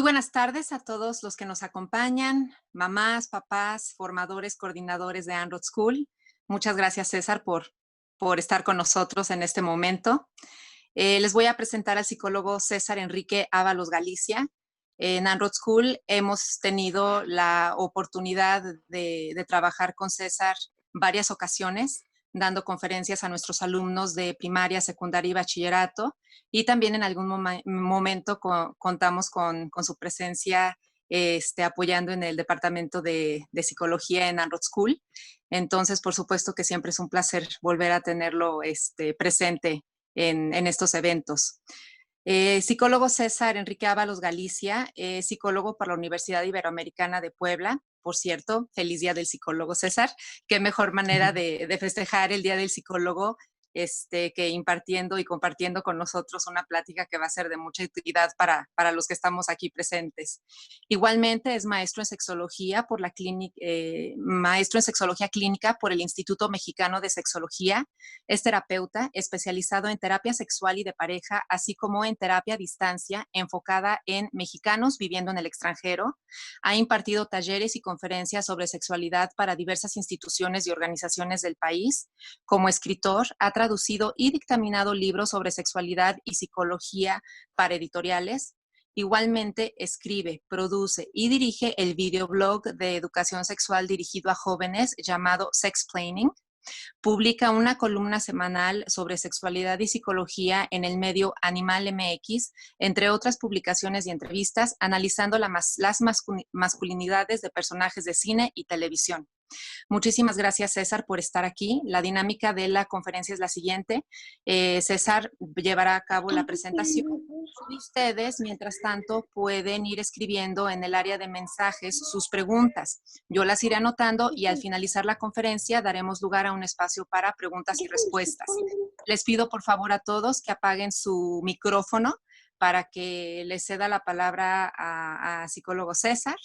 buenas tardes a todos los que nos acompañan, mamás, papás, formadores, coordinadores de En-ROAD School. Muchas gracias, César, por estar con nosotros en este momento. Les voy a presentar al psicólogo César Enrique Ábalos Galicia. En En-ROAD School hemos tenido la oportunidad de trabajar con César varias ocasiones, dando conferencias a nuestros alumnos de primaria, secundaria y bachillerato, y también en algún momento contamos con su presencia apoyando en el departamento de psicología en En-ROAD School. Entonces, por supuesto que siempre es un placer volver a tenerlo presente en estos eventos. Psicólogo César Enrique Ábalos Galicia, psicólogo por la Universidad Iberoamericana de Puebla. Por cierto, feliz Día del Psicólogo, César. Qué mejor manera de festejar el Día del Psicólogo que impartiendo y compartiendo con nosotros una plática que va a ser de mucha utilidad para los que estamos aquí presentes. Igualmente es maestro en sexología por la clínica, maestro en sexología clínica por el Instituto Mexicano de Sexología. Es terapeuta especializado en terapia sexual y de pareja, así como en terapia a distancia enfocada en mexicanos viviendo en el extranjero. Ha impartido talleres y conferencias sobre sexualidad para diversas instituciones y organizaciones del país. Como escritor, ha traducido y dictaminado libros sobre sexualidad y psicología para editoriales. Igualmente escribe, produce y dirige el videoblog de educación sexual dirigido a jóvenes llamado Sexplaining. Publica una columna semanal sobre sexualidad y psicología en el medio Animal MX, entre otras publicaciones y entrevistas, analizando las masculinidades de personajes de cine y televisión. Muchísimas gracias, César, por estar aquí. La dinámica de la conferencia es la siguiente. César llevará a cabo la presentación y ustedes, mientras tanto, pueden ir escribiendo en el área de mensajes sus preguntas. Yo las iré anotando y al finalizar la conferencia daremos lugar a un espacio para preguntas y respuestas. Les pido, por favor, a todos que apaguen su micrófono para que les ceda la palabra a psicólogo César.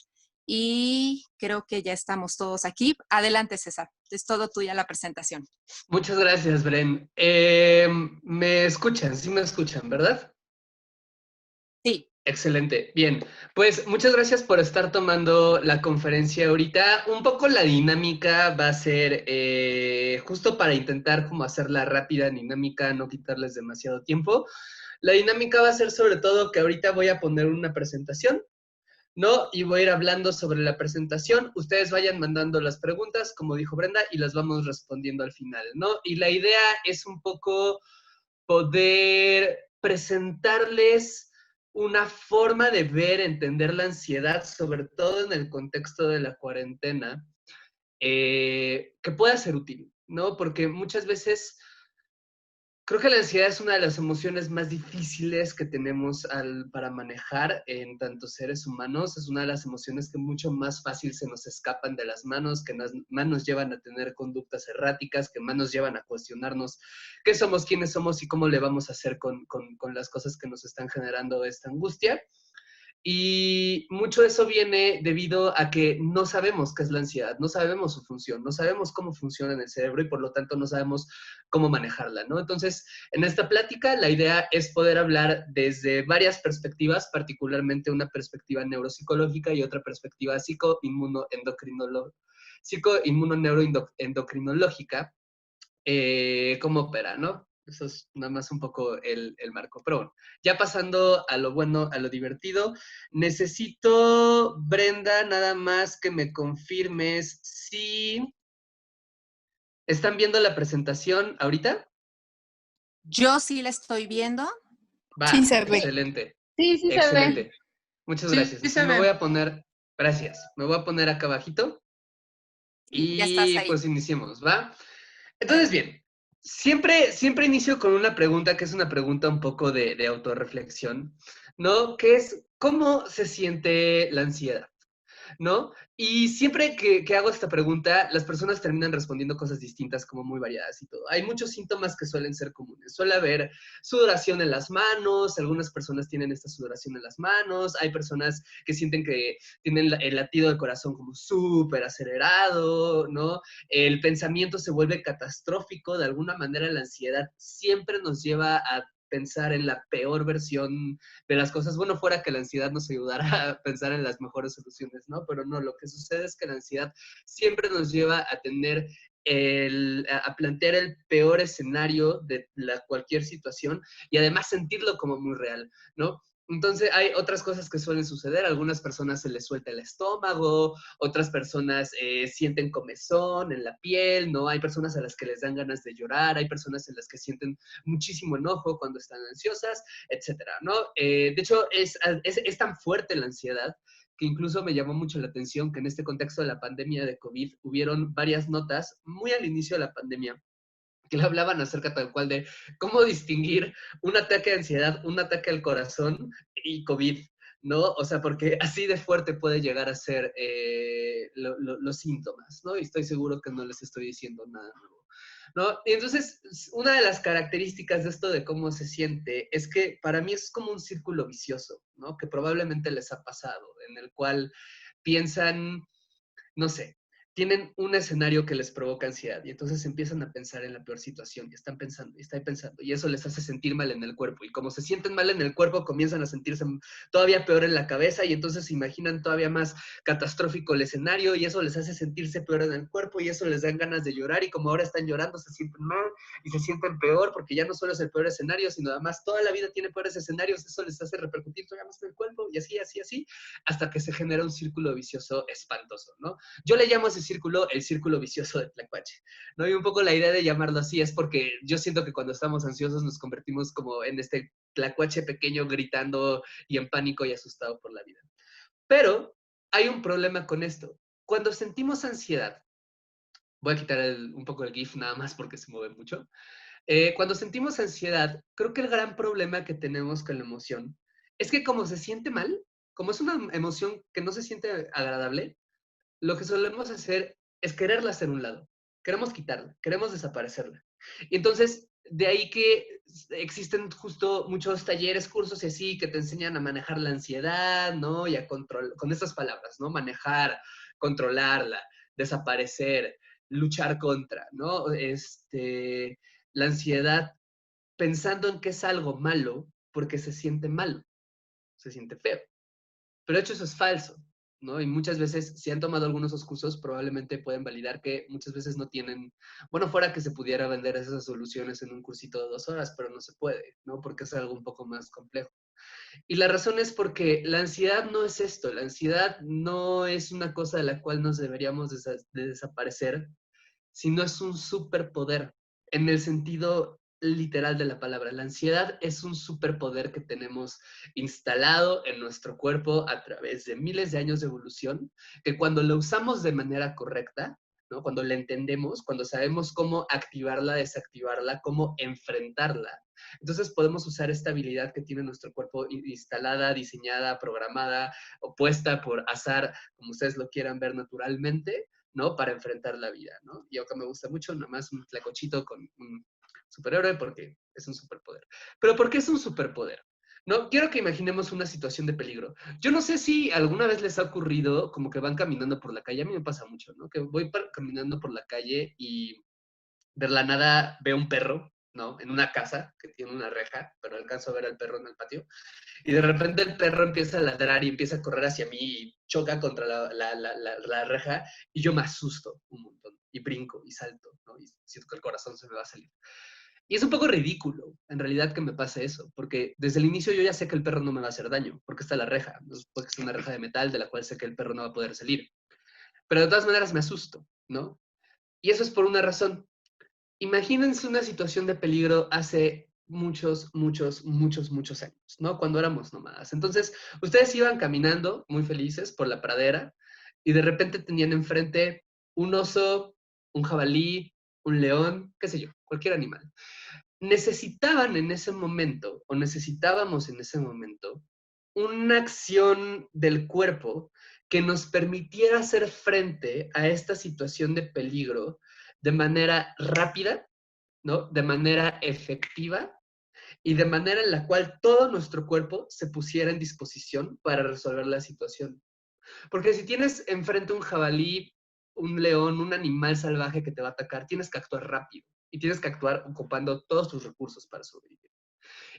Y creo que ya estamos todos aquí. Adelante, César. Es todo tuya la presentación. Muchas gracias, Bren. ¿Me escuchan? Sí me escuchan, ¿verdad? Sí. Excelente. Bien, pues muchas gracias por estar tomando la conferencia ahorita. Un poco la dinámica va a ser justo para intentar como hacerla rápida, dinámica, no quitarles demasiado tiempo. La dinámica va a ser sobre todo que ahorita voy a poner una presentación, ¿no? Y voy a ir hablando sobre la presentación. Ustedes vayan mandando las preguntas, como dijo Brenda, y las vamos respondiendo al final, ¿no? Y la idea es un poco poder presentarles una forma de ver, entender la ansiedad, sobre todo en el contexto de la cuarentena, que pueda ser útil, ¿no? Porque muchas veces creo que la ansiedad es una de las emociones más difíciles que tenemos para manejar en tantos seres humanos. Es una de las emociones que mucho más fácil se nos escapan de las manos, que más nos llevan a tener conductas erráticas, que más nos llevan a cuestionarnos qué somos, quiénes somos y cómo le vamos a hacer con las cosas que nos están generando esta angustia. Y mucho de eso viene debido a que no sabemos qué es la ansiedad, no sabemos su función, no sabemos cómo funciona en el cerebro y por lo tanto no sabemos cómo manejarla, ¿no? Entonces, en esta plática la idea es poder hablar desde varias perspectivas, particularmente una perspectiva neuropsicológica y otra perspectiva psicoinmunoneuroendocrinológica, cómo opera, ¿no? Eso es nada más un poco el marco. Pero bueno, ya pasando a lo bueno, a lo divertido, necesito, Brenda, nada más que me confirmes si están viendo la presentación ahorita. Yo sí la estoy viendo. Sí Va, se ve. excelente. Sí, sí se ve. Excelente. Muchas Sí, gracias. sí se Me voy ve. a poner, gracias, me voy a poner acá abajito Sí, ya estás y ahí. pues iniciemos, ¿va? Entonces, bien, siempre inicio con una pregunta que es una pregunta un poco de autorreflexión, ¿no? Que es, ¿cómo se siente la ansiedad? ¿No? Y siempre que hago esta pregunta, las personas terminan respondiendo cosas distintas, como muy variadas y todo. Hay muchos síntomas que suelen ser comunes. Suele haber sudoración en las manos, algunas personas tienen esta sudoración en las manos, hay personas que sienten que tienen el latido del corazón como súper acelerado, ¿no? El pensamiento se vuelve catastrófico, de alguna manera la ansiedad siempre nos lleva a pensar en la peor versión de las cosas. Bueno, fuera que la ansiedad nos ayudara a pensar en las mejores soluciones, ¿no? Pero no, lo que sucede es que la ansiedad siempre nos lleva a tener a plantear el peor escenario de cualquier situación y además sentirlo como muy real, ¿no? Entonces hay otras cosas que suelen suceder. A algunas personas se les suelta el estómago, otras personas sienten comezón en la piel, ¿no? Hay personas a las que les dan ganas de llorar, hay personas en las que sienten muchísimo enojo cuando están ansiosas, etcétera, ¿no? De hecho, es tan fuerte la ansiedad que incluso me llamó mucho la atención que en este contexto de la pandemia de COVID hubieron varias notas muy al inicio de la pandemia que le hablaban acerca tal cual de cómo distinguir un ataque de ansiedad, un ataque al corazón y COVID, ¿no? O sea, porque así de fuerte puede llegar a ser los síntomas, ¿no? Y estoy seguro que no les estoy diciendo nada nuevo, ¿no? Y entonces, una de las características de esto de cómo se siente es que para mí es como un círculo vicioso, ¿no? Que probablemente les ha pasado, en el cual piensan, no sé, tienen un escenario que les provoca ansiedad y entonces empiezan a pensar en la peor situación y están pensando y eso les hace sentir mal en el cuerpo y como se sienten mal en el cuerpo comienzan a sentirse todavía peor en la cabeza y entonces se imaginan todavía más catastrófico el escenario y eso les hace sentirse peor en el cuerpo y eso les dan ganas de llorar y como ahora están llorando se sienten mal y se sienten peor porque ya no solo es el peor escenario sino además toda la vida tiene peores escenarios, eso les hace repercutir todavía más en el cuerpo y así, así, así, hasta que se genera un círculo vicioso espantoso, ¿no? Yo le llamo a ese círculo el círculo vicioso de Tlacuache, ¿no? Y un poco la idea de llamarlo así es porque yo siento que cuando estamos ansiosos nos convertimos como en este Tlacuache pequeño gritando y en pánico y asustado por la vida. Pero hay un problema con esto. Cuando sentimos ansiedad, voy a quitar un poco el GIF nada más porque se mueve mucho. Cuando sentimos ansiedad, creo que el gran problema que tenemos con la emoción es que como se siente mal, como es una emoción que no se siente agradable, lo que solemos hacer es quererla hacer un lado. Queremos quitarla, queremos desaparecerla. Y entonces, de ahí que existen justo muchos talleres, cursos y así que te enseñan a manejar la ansiedad, ¿no? Y a controlar, con estas palabras, ¿no? Manejar, controlarla, desaparecer, luchar contra, ¿no? La ansiedad pensando en que es algo malo porque se siente malo, se siente feo. Pero de hecho eso es falso, ¿no? Y muchas veces, si han tomado algunos de esos cursos, probablemente pueden validar que muchas veces no tienen, bueno, fuera que se pudiera vender esas soluciones en un cursito de 2 horas, pero no se puede, ¿no? Porque es algo un poco más complejo. Y la razón es porque la ansiedad no es esto, la ansiedad no es una cosa de la cual nos deberíamos de desaparecer, sino es un superpoder en el sentido literal de la palabra. La ansiedad es un superpoder que tenemos instalado en nuestro cuerpo a través de miles de años de evolución, que cuando lo usamos de manera correcta, ¿no? Cuando la entendemos, cuando sabemos cómo activarla, desactivarla, cómo enfrentarla, entonces podemos usar esta habilidad que tiene nuestro cuerpo instalada, diseñada, programada, opuesta por azar, como ustedes lo quieran ver naturalmente, ¿no? Para enfrentar la vida, ¿no? Y aunque me gusta mucho, nada más un tlacochito con un superhéroe porque es un superpoder. Pero ¿por qué es un superpoder? No, quiero que imaginemos una situación de peligro. Yo no sé si alguna vez les ha ocurrido como que van caminando por la calle, a mí me pasa mucho, ¿no? Que voy caminando por la calle y de la nada veo un perro, ¿no? En una casa que tiene una reja, pero alcanzo a ver al perro en el patio. Y de repente el perro empieza a ladrar y empieza a correr hacia mí y choca contra la reja y yo me asusto un montón y brinco y salto, ¿no? Y siento que el corazón se me va a salir. Y es un poco ridículo, en realidad, que me pase eso, porque desde el inicio yo ya sé que el perro no me va a hacer daño, porque está la reja, ¿no? Porque es una reja de metal de la cual sé que el perro no va a poder salir. Pero de todas maneras me asusto, ¿no? Y eso es por una razón. Imagínense una situación de peligro hace muchos, muchos, muchos, muchos años, ¿no? Cuando éramos nómadas. Entonces, ustedes iban caminando muy felices por la pradera y de repente tenían enfrente un oso, un jabalí, un león, qué sé yo, cualquier animal. Necesitaban en ese momento, o necesitábamos en ese momento, una acción del cuerpo que nos permitiera hacer frente a esta situación de peligro de manera rápida, ¿no? De manera efectiva y de manera en la cual todo nuestro cuerpo se pusiera en disposición para resolver la situación. Porque si tienes enfrente un jabalí, un león, un animal salvaje que te va a atacar, tienes que actuar rápido y tienes que actuar ocupando todos tus recursos para sobrevivir.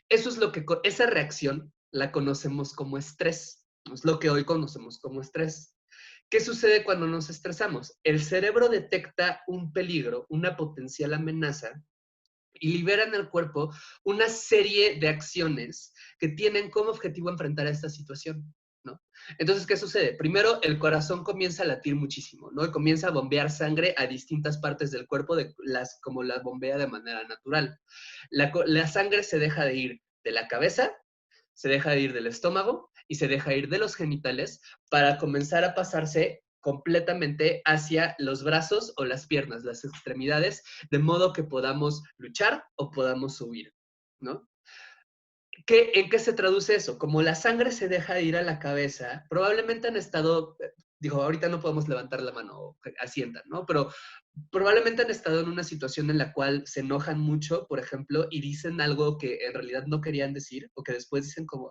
Eso es lo que, esa reacción la conocemos como estrés. Es lo que hoy conocemos como estrés. ¿Qué sucede cuando nos estresamos? El cerebro detecta un peligro, una potencial amenaza, y libera en el cuerpo una serie de acciones que tienen como objetivo enfrentar esta situación, ¿no? Entonces, ¿qué sucede? Primero, el corazón comienza a latir muchísimo, ¿no? Y comienza a bombear sangre a distintas partes del cuerpo, como la bombea de manera natural. La sangre se deja de ir de la cabeza, se deja de ir del estómago y se deja ir de los genitales para comenzar a pasarse completamente hacia los brazos o las piernas, las extremidades, de modo que podamos luchar o podamos huir, ¿no? ¿En qué se traduce eso? Como la sangre se deja de ir a la cabeza, probablemente han estado, digo, ahorita no podemos levantar la mano o asientan, ¿no? Pero probablemente han estado en una situación en la cual se enojan mucho, por ejemplo, y dicen algo que en realidad no querían decir, o que después dicen como,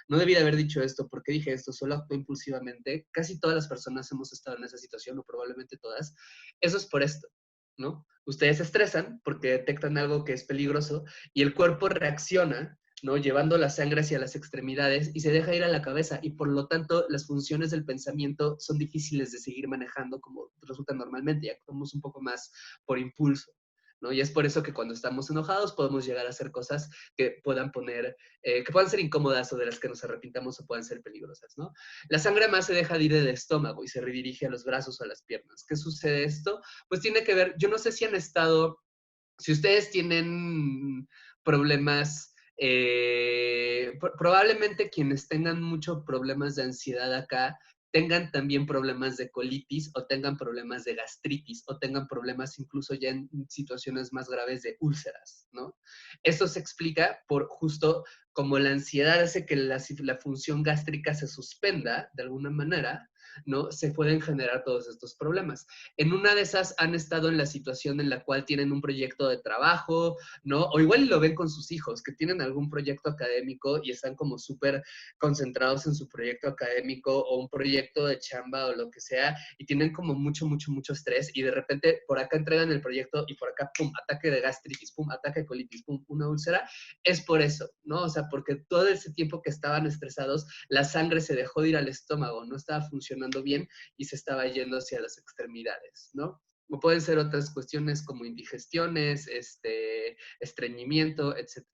no debí de haber dicho esto, ¿por qué dije esto? Solo actué impulsivamente. Casi todas las personas hemos estado en esa situación, o probablemente todas. Eso es por esto, ¿no? Ustedes se estresan porque detectan algo que es peligroso y el cuerpo reacciona, ¿no? Llevando la sangre hacia las extremidades y se deja ir a la cabeza y por lo tanto las funciones del pensamiento son difíciles de seguir manejando como resulta normalmente, ya actuamos un poco más por impulso, ¿no? Y es por eso que cuando estamos enojados podemos llegar a hacer cosas que puedan que puedan ser incómodas o de las que nos arrepintamos o puedan ser peligrosas, ¿no? La sangre más se deja de ir del estómago y se redirige a los brazos o a las piernas. ¿Qué sucede esto? Pues tiene que ver, yo no sé si han estado, si ustedes tienen problemas, probablemente quienes tengan muchos problemas de ansiedad acá, tengan también problemas de colitis o tengan problemas de gastritis o tengan problemas incluso ya en situaciones más graves de úlceras, ¿no? Esto se explica por justo como la ansiedad hace que la función gástrica se suspenda de alguna manera, ¿no? Se pueden generar todos estos problemas. En una de esas han estado en la situación en la cual tienen un proyecto de trabajo, ¿no? O igual lo ven con sus hijos, que tienen algún proyecto académico y están como súper concentrados en su proyecto académico o un proyecto de chamba o lo que sea, y tienen como mucho, mucho, mucho estrés y de repente por acá entregan el proyecto y por acá, pum, ataque de gastritis, pum, ataque de colitis, pum, una úlcera. Es por eso, ¿no? O sea, porque todo ese tiempo que estaban estresados, la sangre se dejó de ir al estómago, no estaba funcionando bien y se estaba yendo hacia las extremidades, ¿no? O pueden ser otras cuestiones como indigestiones, estreñimiento, etc.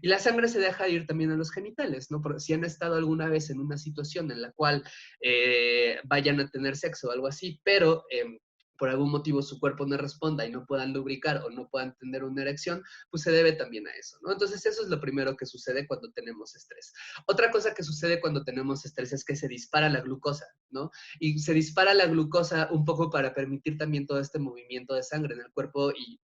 Y la sangre se deja ir también a los genitales, ¿no? Porque si han estado alguna vez en una situación en la cual vayan a tener sexo o algo así, pero por algún motivo su cuerpo no responda y no puedan lubricar o no puedan tener una erección, pues se debe también a eso, ¿no? Entonces eso es lo primero que sucede cuando tenemos estrés. Otra cosa que sucede cuando tenemos estrés es que se dispara la glucosa, ¿no? Y se dispara la glucosa un poco para permitir también todo este movimiento de sangre en el cuerpo y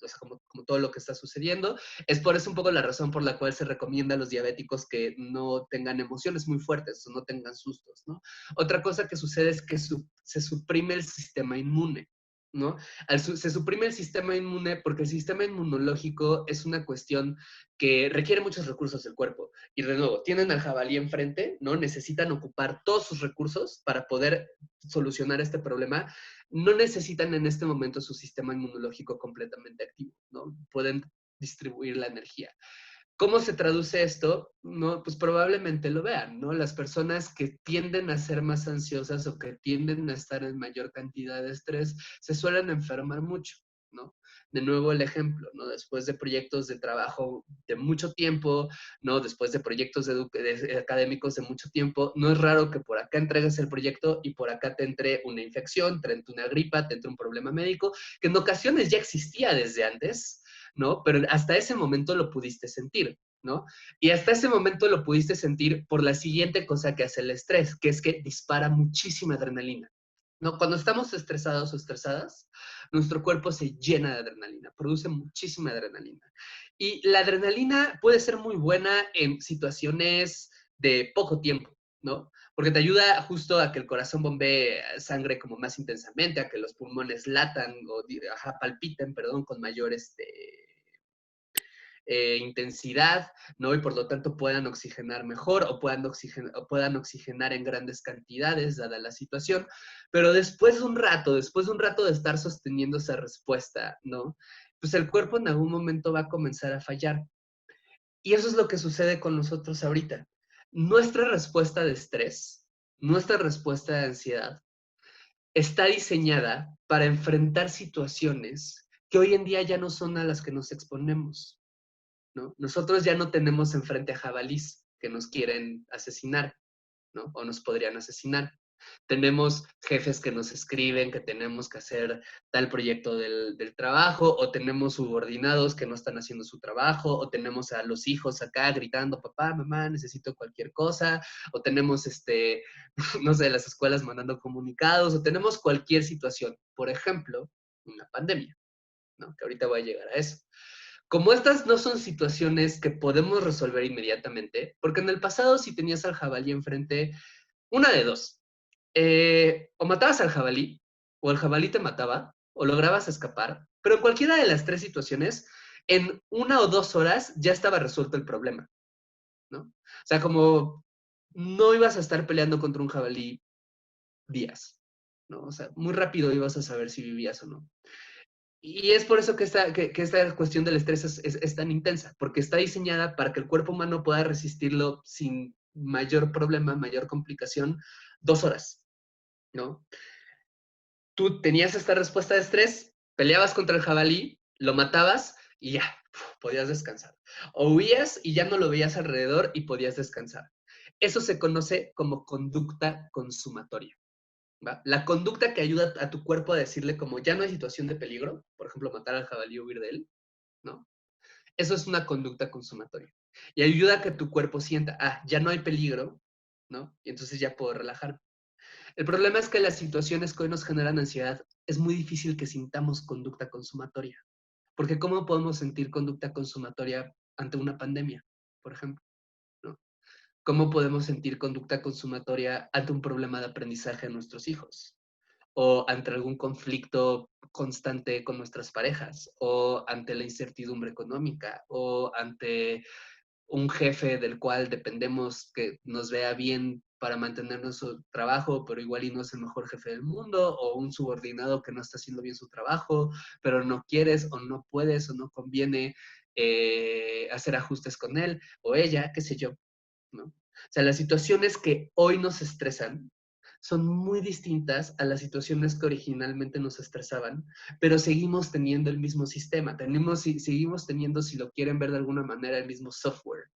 o sea, como todo lo que está sucediendo. Es por eso un poco la razón por la cual se recomienda a los diabéticos que no tengan emociones muy fuertes o no tengan sustos, ¿no? Otra cosa que sucede es que se suprime el sistema inmune, ¿no? Se suprime el sistema inmune porque el sistema inmunológico es una cuestión que requiere muchos recursos del cuerpo. Y de nuevo, tienen al jabalí enfrente, ¿no? Necesitan ocupar todos sus recursos para poder solucionar este problema. No necesitan en este momento su sistema inmunológico completamente activo, ¿no? Pueden distribuir la energía. ¿Cómo se traduce esto? No, pues probablemente lo vean, ¿no? Las personas que tienden a ser más ansiosas o que tienden a estar en mayor cantidad de estrés se suelen enfermar mucho, ¿no? De nuevo el ejemplo, ¿no? Después de proyectos de trabajo de mucho tiempo, ¿no? Después de proyectos académicos de mucho tiempo, no es raro que por acá entregues el proyecto y por acá te entre una infección, te entre una gripa, te entre un problema médico, que en ocasiones ya existía desde antes, ¿no? Pero hasta ese momento lo pudiste sentir, ¿no? Y hasta ese momento lo pudiste sentir por la siguiente cosa que hace el estrés, que es que dispara muchísima adrenalina, ¿no? Cuando estamos estresados o estresadas, nuestro cuerpo se llena de adrenalina, produce muchísima adrenalina. Y la adrenalina puede ser muy buena en situaciones de poco tiempo, ¿no? Porque te ayuda justo a que el corazón bombee sangre como más intensamente, a que los pulmones latan o palpiten, perdón, con mayor intensidad, ¿no? Y por lo tanto puedan oxigenar mejor o puedan oxigenar en grandes cantidades, dada la situación. Pero después de un rato de estar sosteniendo esa respuesta, ¿no? Pues el cuerpo en algún momento va a comenzar a fallar. Y eso es lo que sucede con nosotros ahorita. Nuestra respuesta de estrés, nuestra respuesta de ansiedad, está diseñada para enfrentar situaciones que hoy en día ya no son a las que nos exponemos, ¿no? Nosotros ya no tenemos enfrente a jabalís que nos quieren asesinar, ¿no? O nos podrían asesinar. Tenemos jefes que nos escriben que tenemos que hacer tal proyecto del trabajo, o tenemos subordinados que no están haciendo su trabajo, o tenemos a los hijos acá gritando, papá, mamá, necesito cualquier cosa, o tenemos, no sé, las escuelas mandando comunicados, o tenemos cualquier situación. Por ejemplo, una pandemia, ¿no? Que ahorita voy a llegar a eso. Como estas no son situaciones que podemos resolver inmediatamente, porque en el pasado si tenías al jabalí enfrente, una de dos, o matabas al jabalí, o el jabalí te mataba, o lograbas escapar, pero en cualquiera de las tres situaciones, en 1 o 2 horas ya estaba resuelto el problema, ¿no? O sea, como no ibas a estar peleando contra un jabalí días, ¿no? O sea, muy rápido ibas a saber si vivías o no. Y es por eso que esta cuestión del estrés es tan intensa, porque está diseñada para que el cuerpo humano pueda resistirlo sin mayor problema, mayor complicación, 2 horas, ¿no? Tú tenías esta respuesta de estrés, peleabas contra el jabalí, lo matabas y ya, podías descansar. O huías y ya no lo veías alrededor y podías descansar. Eso se conoce como conducta consumatoria, ¿va? La conducta que ayuda a tu cuerpo a decirle como ya no hay situación de peligro, por ejemplo, matar al jabalí o huir de él, ¿no? Eso es una conducta consumatoria. Y ayuda a que tu cuerpo sienta, ya no hay peligro, ¿no? Y entonces ya puedo relajarme. El problema es que las situaciones que hoy nos generan ansiedad es muy difícil que sintamos conducta consumatoria. Porque ¿cómo podemos sentir conducta consumatoria ante una pandemia, por ejemplo? ¿No? ¿Cómo podemos sentir conducta consumatoria ante un problema de aprendizaje de nuestros hijos? O ante algún conflicto constante con nuestras parejas, o ante la incertidumbre económica, o ante un jefe del cual dependemos que nos vea bien para mantener nuestro trabajo, pero igual y no es el mejor jefe del mundo, o un subordinado que no está haciendo bien su trabajo, pero no quieres o no puedes o no conviene hacer ajustes con él o ella, qué sé yo, ¿no? O sea, las situaciones que hoy nos estresan son muy distintas a las situaciones que originalmente nos estresaban, pero seguimos teniendo el mismo sistema, seguimos teniendo, si lo quieren ver de alguna manera, el mismo software,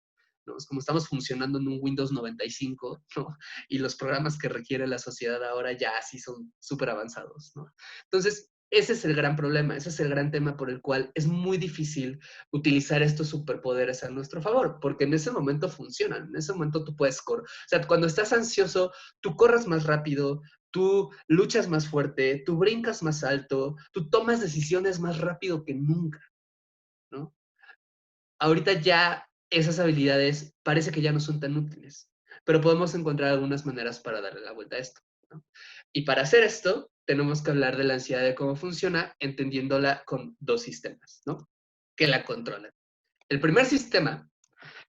¿no? Es como estamos funcionando en un Windows 95, ¿no? Y los programas que requiere la sociedad ahora ya sí son súper avanzados, ¿no? Entonces, ese es el gran problema, ese es el gran tema por el cual es muy difícil utilizar estos superpoderes a nuestro favor, porque en ese momento funcionan, en ese momento tú puedes correr. O sea, cuando estás ansioso, tú corres más rápido, tú luchas más fuerte, tú brincas más alto, tú tomas decisiones más rápido que nunca, ¿no? Ahorita ya esas habilidades parece que ya no son tan útiles, pero podemos encontrar algunas maneras para darle la vuelta a esto, ¿no? Y para hacer esto, tenemos que hablar de la ansiedad, de cómo funciona, entendiéndola con dos sistemas, ¿no? Que la controlan. El primer sistema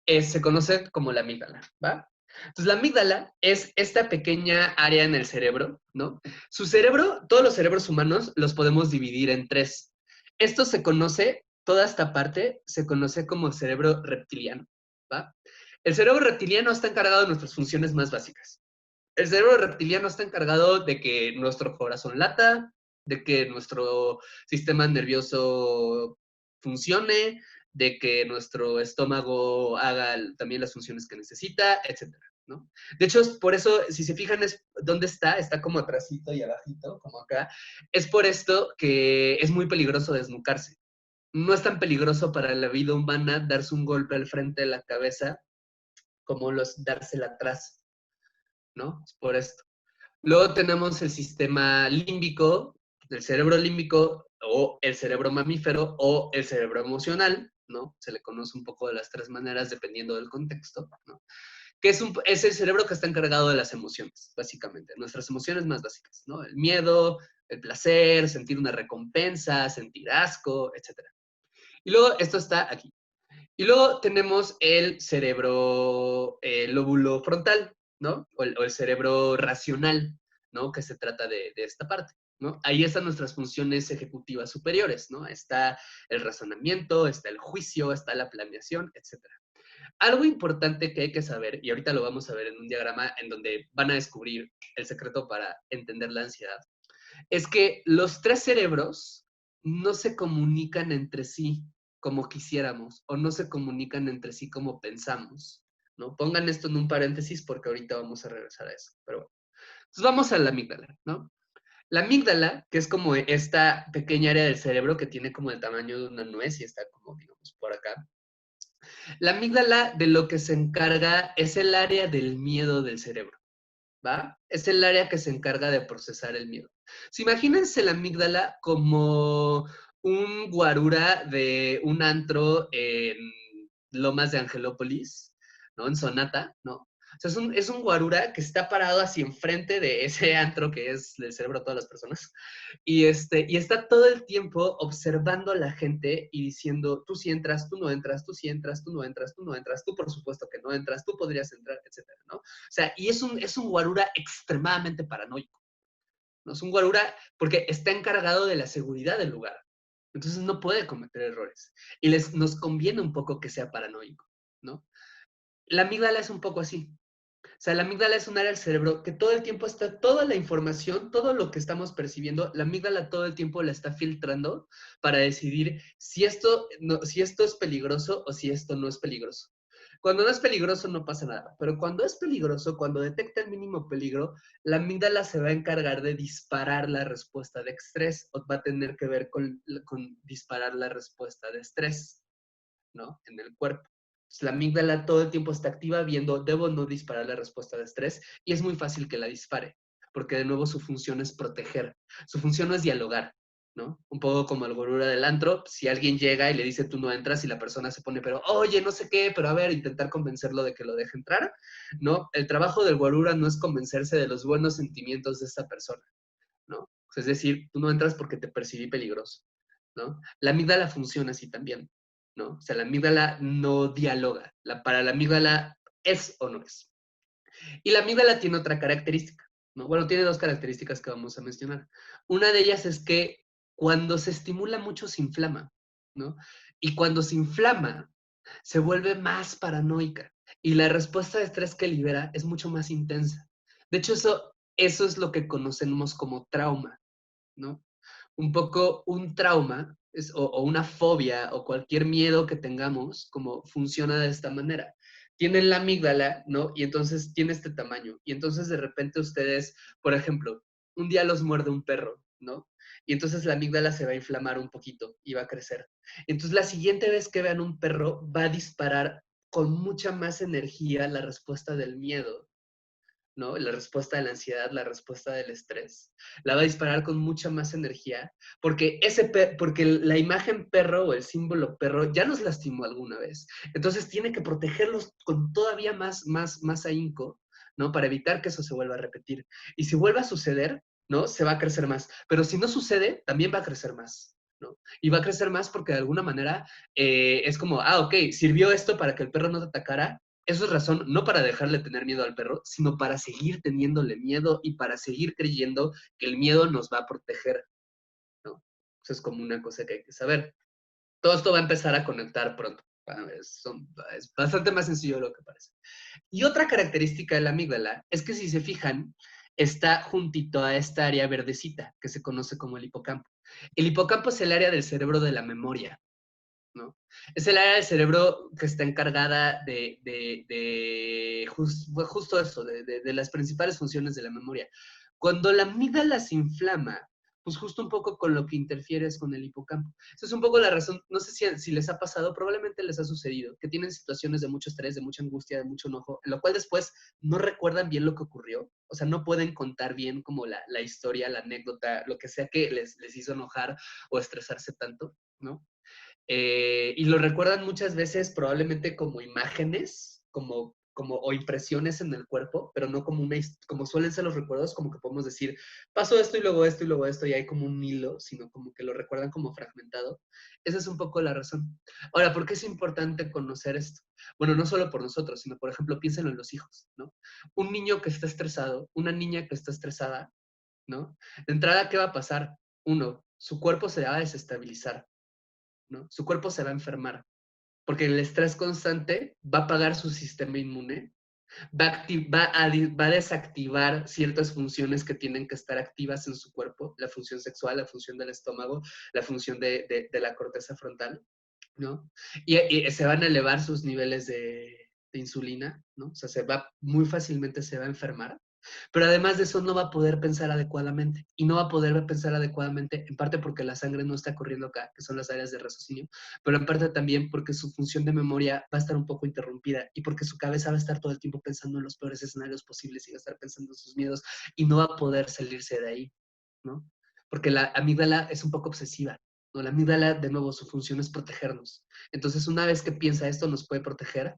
se conoce como la amígdala, ¿va? Entonces, la amígdala es esta pequeña área en el cerebro, ¿no? Su cerebro, todos los cerebros humanos los podemos dividir en tres. Esto se conoce, toda esta parte se conoce como cerebro reptiliano, ¿va? El cerebro reptiliano está encargado de nuestras funciones más básicas. El cerebro reptiliano está encargado de que nuestro corazón lata, de que nuestro sistema nervioso funcione, de que nuestro estómago haga también las funciones que necesita, etcétera, ¿no? De hecho, es por eso, si se fijan, ¿dónde está como atrásito y abajito, como acá. Es por esto que es muy peligroso desnucarse. No es tan peligroso para la vida humana darse un golpe al frente de la cabeza como dársela atrás, ¿no? Es por esto. Luego tenemos el sistema límbico, el cerebro límbico o el cerebro mamífero o el cerebro emocional, ¿no? Se le conoce un poco de las tres maneras dependiendo del contexto, ¿no? Que es el cerebro que está encargado de las emociones, básicamente, nuestras emociones más básicas, ¿no? El miedo, el placer, sentir una recompensa, sentir asco, etc. Y luego esto está aquí. Y luego tenemos el cerebro, el lóbulo frontal, ¿no? O el cerebro racional, ¿no? Que se trata de esta parte, ¿no? Ahí están nuestras funciones ejecutivas superiores, ¿no? Está el razonamiento, está el juicio, está la planeación, etc. Algo importante que hay que saber, y ahorita lo vamos a ver en un diagrama en donde van a descubrir el secreto para entender la ansiedad, es que los tres cerebros no se comunican entre sí como quisiéramos o no se comunican entre sí como pensamos, ¿no? Pongan esto en un paréntesis porque ahorita vamos a regresar a eso, pero bueno. Entonces vamos a la amígdala, ¿no? La amígdala, que es como esta pequeña área del cerebro que tiene como el tamaño de una nuez y está como, digamos, por acá. La amígdala de lo que se encarga es el área del miedo del cerebro, ¿va? Es el área que se encarga de procesar el miedo. So, imagínense la amígdala como un guarura de un antro en Lomas de Angelópolis, ¿no? En Sonata, ¿no? O sea, es un guarura que está parado así enfrente de ese antro que es el cerebro de todas las personas. Y está todo el tiempo observando a la gente y diciendo, tú sí entras, tú no entras, tú sí entras, tú no entras, tú no entras, tú por supuesto que no entras, tú podrías entrar, etcétera, ¿no? O sea, y es un guarura extremadamente paranoico, ¿no? Es un guarura porque está encargado de la seguridad del lugar. Entonces no puede cometer errores. Y nos conviene un poco que sea paranoico, ¿no? La amígdala es un poco así. O sea, la amígdala es un área del cerebro que todo el tiempo está, toda la información, todo lo que estamos percibiendo, la amígdala todo el tiempo la está filtrando para decidir si esto, no, si esto es peligroso o si esto no es peligroso. Cuando no es peligroso no pasa nada, pero cuando es peligroso, cuando detecta el mínimo peligro, la amígdala se va a encargar de disparar la respuesta de estrés o va a tener que ver con disparar la respuesta de estrés, ¿no? En el cuerpo. La amígdala todo el tiempo está activa viendo, debo no disparar la respuesta de estrés y es muy fácil que la dispare, porque de nuevo su función es proteger, su función no es dialogar, ¿no? Un poco como el gorura del antro, si alguien llega y le dice tú no entras y la persona se pone, pero oye, no sé qué, pero a ver, intentar convencerlo de que lo deje entrar, ¿no? El trabajo del gorura no es convencerse de los buenos sentimientos de esta persona, ¿no? Es decir, tú no entras porque te percibí peligroso, ¿no? La amígdala funciona así también, ¿no? O sea, la amígdala no dialoga. Para la amígdala es o no es. Y la amígdala tiene otra característica, ¿no? Bueno, tiene dos características que vamos a mencionar. Una de ellas es que cuando se estimula mucho se inflama, ¿no? Y cuando se inflama, se vuelve más paranoica. Y la respuesta de estrés que libera es mucho más intensa. De hecho, eso es lo que conocemos como trauma, ¿no? Un poco un trauma o una fobia o cualquier miedo que tengamos, como funciona de esta manera. Tienen la amígdala, ¿no? Y entonces tiene este tamaño. Y entonces de repente ustedes, por ejemplo, un día los muerde un perro, ¿no? Y entonces la amígdala se va a inflamar un poquito y va a crecer. Entonces la siguiente vez que vean un perro va a disparar con mucha más energía la respuesta del miedo, ¿no? La respuesta de la ansiedad, la respuesta del estrés, la va a disparar con mucha más energía, porque, porque la imagen perro o el símbolo perro ya nos lastimó alguna vez. Entonces tiene que protegerlos con todavía más ahínco, ¿no? Para evitar que eso se vuelva a repetir. Y si vuelve a suceder, ¿no? Se va a crecer más. Pero si no sucede, también va a crecer más, ¿no? Y va a crecer más porque de alguna manera es como, ok, sirvió esto para que el perro no te atacara, eso es razón no para dejarle tener miedo al perro, sino para seguir teniéndole miedo y para seguir creyendo que el miedo nos va a proteger, ¿no? Eso es como una cosa que hay que saber. Todo esto va a empezar a conectar pronto. Es bastante más sencillo de lo que parece. Y otra característica de la amígdala es que si se fijan, está juntito a esta área verdecita que se conoce como el hipocampo. El hipocampo es el área del cerebro de la memoria, ¿no? Es el área del cerebro que está encargada justo eso, de las principales funciones de la memoria. Cuando la amígdala se inflama, pues justo un poco con lo que interfieres con el hipocampo. Esa es un poco la razón, no sé si les ha pasado, probablemente les ha sucedido, que tienen situaciones de mucho estrés, de mucha angustia, de mucho enojo, en lo cual después no recuerdan bien lo que ocurrió, o sea, no pueden contar bien como la historia, la anécdota, lo que sea que les hizo enojar o estresarse tanto, ¿no? Y lo recuerdan muchas veces probablemente como imágenes, o impresiones en el cuerpo, pero no como como suelen ser los recuerdos, como que podemos decir, pasó esto y luego esto y luego esto, y hay como un hilo, sino como que lo recuerdan como fragmentado. Esa es un poco la razón. Ahora, ¿por qué es importante conocer esto? Bueno, no solo por nosotros, sino, por ejemplo, piénsenlo en los hijos, ¿no? Un niño que está estresado, una niña que está estresada, ¿no? De entrada, ¿qué va a pasar? Uno, su cuerpo se va a desestabilizar, ¿no? Su cuerpo se va a enfermar. porque el estrés constante va a apagar su sistema inmune, va a desactivar ciertas funciones que tienen que estar activas en su cuerpo, la función sexual, la función del estómago, la función de la corteza frontal, ¿no? Y se van a elevar sus niveles de insulina, ¿no? O sea, muy fácilmente se va a enfermar, pero además de eso no va a poder pensar adecuadamente. Y no va a poder pensar adecuadamente, en parte porque la sangre no está corriendo acá, que son las áreas de raciocinio, pero en parte también porque su función de memoria va a estar un poco interrumpida y porque su cabeza va a estar todo el tiempo pensando en los peores escenarios posibles y va a estar pensando en sus miedos y no va a poder salirse de ahí, ¿no? Porque la amígdala es un poco obsesiva, ¿no? La amígdala, de nuevo, su función es protegernos. Entonces, una vez que piensa esto nos puede proteger,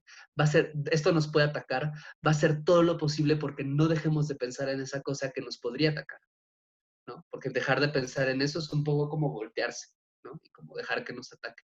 esto nos puede atacar, va a hacer todo lo posible porque no dejemos de pensar en esa cosa que nos podría atacar, ¿no? Porque dejar de pensar en eso es un poco como voltearse, ¿no? Y como dejar que nos ataque.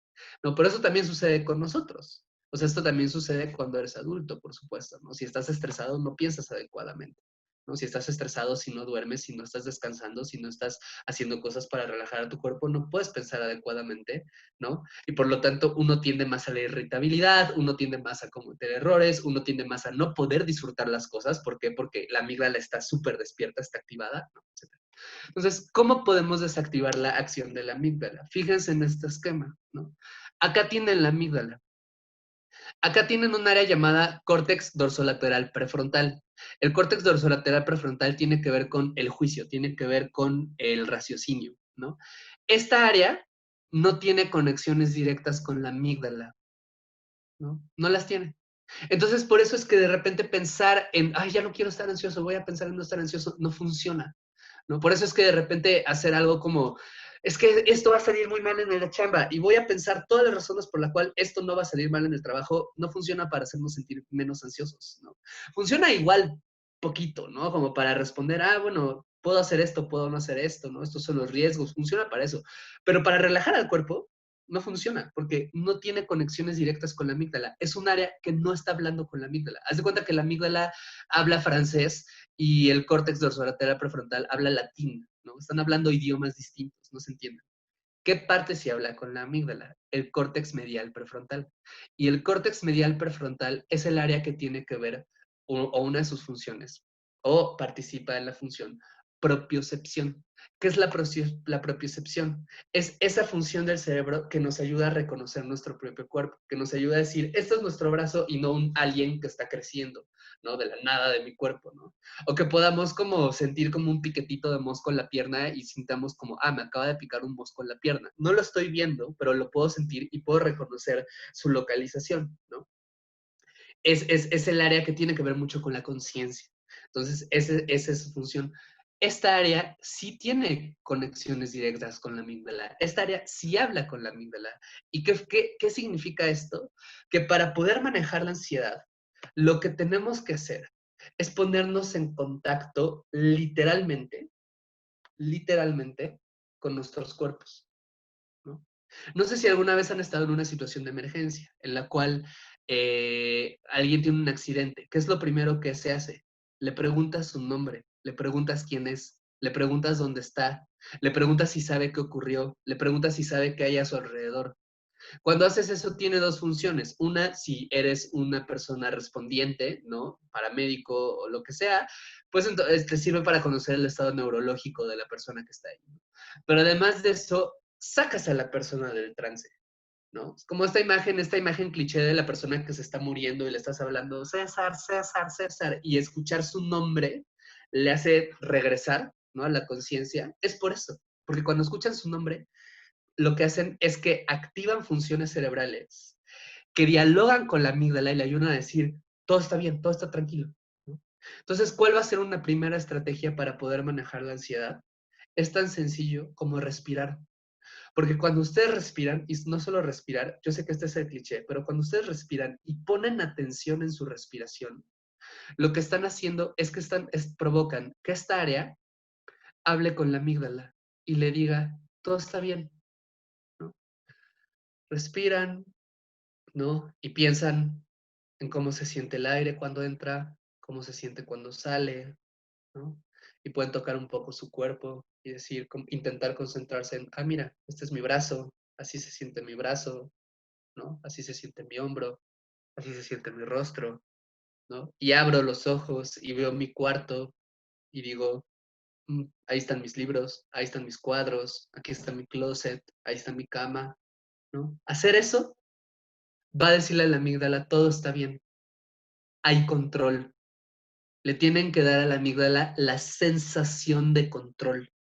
No, pero eso también sucede con nosotros. O sea, esto también sucede cuando eres adulto, por supuesto, ¿no? Si estás estresado, no piensas adecuadamente, ¿no? Si estás estresado, si no duermes, si no estás descansando, si no estás haciendo cosas para relajar a tu cuerpo, no puedes pensar adecuadamente, ¿no? Y por lo tanto, uno tiende más a la irritabilidad, uno tiende más a cometer errores, uno tiende más a no poder disfrutar las cosas. ¿Por qué? Porque la amígdala está súper despierta, está activada, ¿no? Etcétera. Entonces, ¿cómo podemos desactivar la acción de la amígdala? Fíjense en este esquema, ¿no? Acá tienen la amígdala. Acá tienen un área llamada córtex dorsolateral prefrontal. El córtex dorsolateral prefrontal tiene que ver con el juicio, tiene que ver con el raciocinio, ¿no? Esta área no tiene conexiones directas con la amígdala, ¿no? No las tiene. Entonces, por eso es que de repente pensar en, ay, ya no quiero estar ansioso, voy a pensar en no estar ansioso, no funciona, ¿no? Por eso es que de repente hacer algo como, es que esto va a salir muy mal en la chamba y voy a pensar todas las razones por las cuales esto no va a salir mal en el trabajo, no funciona para hacernos sentir menos ansiosos, ¿no? Funciona igual poquito, ¿no? Como para responder, ah, bueno, puedo hacer esto, puedo no hacer esto, ¿no? Estos son los riesgos, funciona para eso. Pero para relajar al cuerpo, no funciona, porque no tiene conexiones directas con la amígdala. Es un área que no está hablando con la amígdala. Haz de cuenta que la amígdala habla francés y el córtex dorsolateral prefrontal habla latín, ¿no? Están hablando idiomas distintos, no se entienden. ¿Qué parte se habla con la amígdala? El córtex medial prefrontal. Y el córtex medial prefrontal es el área que tiene que ver, o una de sus funciones, o participa en la función propiocepción. ¿Qué es la propiocepción? Es esa función del cerebro que nos ayuda a reconocer nuestro propio cuerpo, que nos ayuda a decir, esto es nuestro brazo y no un alien que está creciendo, ¿no? De la nada de mi cuerpo, ¿no? O que podamos como sentir como un piquetito de mosco en la pierna y sintamos como, ah, me acaba de picar un mosco en la pierna. No lo estoy viendo, pero lo puedo sentir y puedo reconocer su localización, ¿no? Es el área que tiene que ver mucho con la conciencia. Entonces, esa es su función. Esta área sí tiene conexiones directas con la amígdala. Esta área sí habla con la amígdala. ¿Y qué significa esto? Que para poder manejar la ansiedad, lo que tenemos que hacer es ponernos en contacto literalmente, con nuestros cuerpos, ¿no? No sé si alguna vez han estado en una situación de emergencia en la cual alguien tiene un accidente. ¿Qué es lo primero que se hace? Le preguntas su nombre, le preguntas quién es, le preguntas dónde está, le preguntas si sabe qué ocurrió, le preguntas si sabe qué hay a su alrededor. Cuando haces eso tiene dos funciones. Una, si eres una persona respondiente, ¿no? Paramédico o lo que sea, pues entonces te sirve para conocer el estado neurológico de la persona que está ahí, ¿no? Pero además de eso, sacas a la persona del trance, ¿no? Es como esta imagen cliché de la persona que se está muriendo y le estás hablando, César, César, César, y escuchar su nombre le hace regresar, ¿no? A la conciencia. Es por eso, porque cuando escuchan su nombre, lo que hacen es que activan funciones cerebrales que dialogan con la amígdala y le ayudan a decir, todo está bien, todo está tranquilo, ¿no? Entonces, ¿cuál va a ser una primera estrategia para poder manejar la ansiedad? Es tan sencillo como respirar. Porque cuando ustedes respiran, y no solo respirar, yo sé que este es el cliché, pero cuando ustedes respiran y ponen atención en su respiración, lo que están haciendo es que provocan que esta área hable con la amígdala y le diga, todo está bien, ¿no? Respiran, ¿no? Y piensan en cómo se siente el aire cuando entra, cómo se siente cuando sale, ¿no? Y pueden tocar un poco su cuerpo y decir, intentar concentrarse en, ah, mira, este es mi brazo, así se siente mi brazo, ¿no? Así se siente mi hombro, así se siente mi rostro, ¿no? Y abro los ojos y veo mi cuarto y digo, ahí están mis libros, ahí están mis cuadros, aquí está mi closet, ahí está mi cama, ¿no? Hacer eso va a decirle a la amígdala, todo está bien, hay control. Le tienen que dar a la amígdala la sensación de control,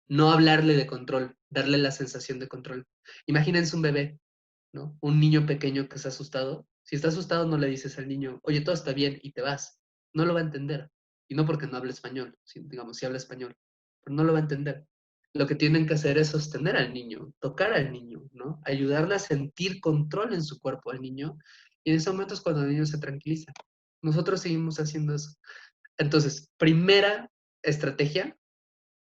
no hablarle de control, darle la sensación de control. Imagínense un bebé, ¿no? Un niño pequeño que está asustado. Si está asustado, no le dices al niño, oye, todo está bien y te vas. No lo va a entender. Y no porque no hable español, digamos, si habla español, pero no lo va a entender. Lo que tienen que hacer es sostener al niño, tocar al niño, ¿no? Ayudarle a sentir control en su cuerpo al niño. Y en ese momento es cuando el niño se tranquiliza. Nosotros seguimos haciendo eso. Entonces, primera estrategia,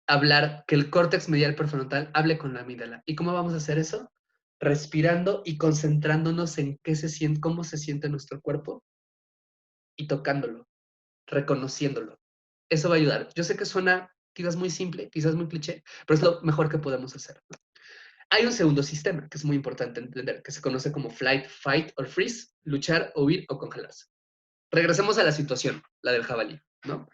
hablar, que el córtex medial prefrontal hable con la amígdala. ¿Y cómo vamos a hacer eso? Respirando y concentrándonos en qué se siente, cómo se siente nuestro cuerpo y tocándolo, reconociéndolo. Eso va a ayudar. Yo sé que suena quizás muy simple, quizás muy cliché, pero es lo mejor que podemos hacer. Hay un segundo sistema que es muy importante entender, que se conoce como flight, fight or freeze, luchar, huir o congelarse. Regresemos a la situación, la del jabalí, ¿no?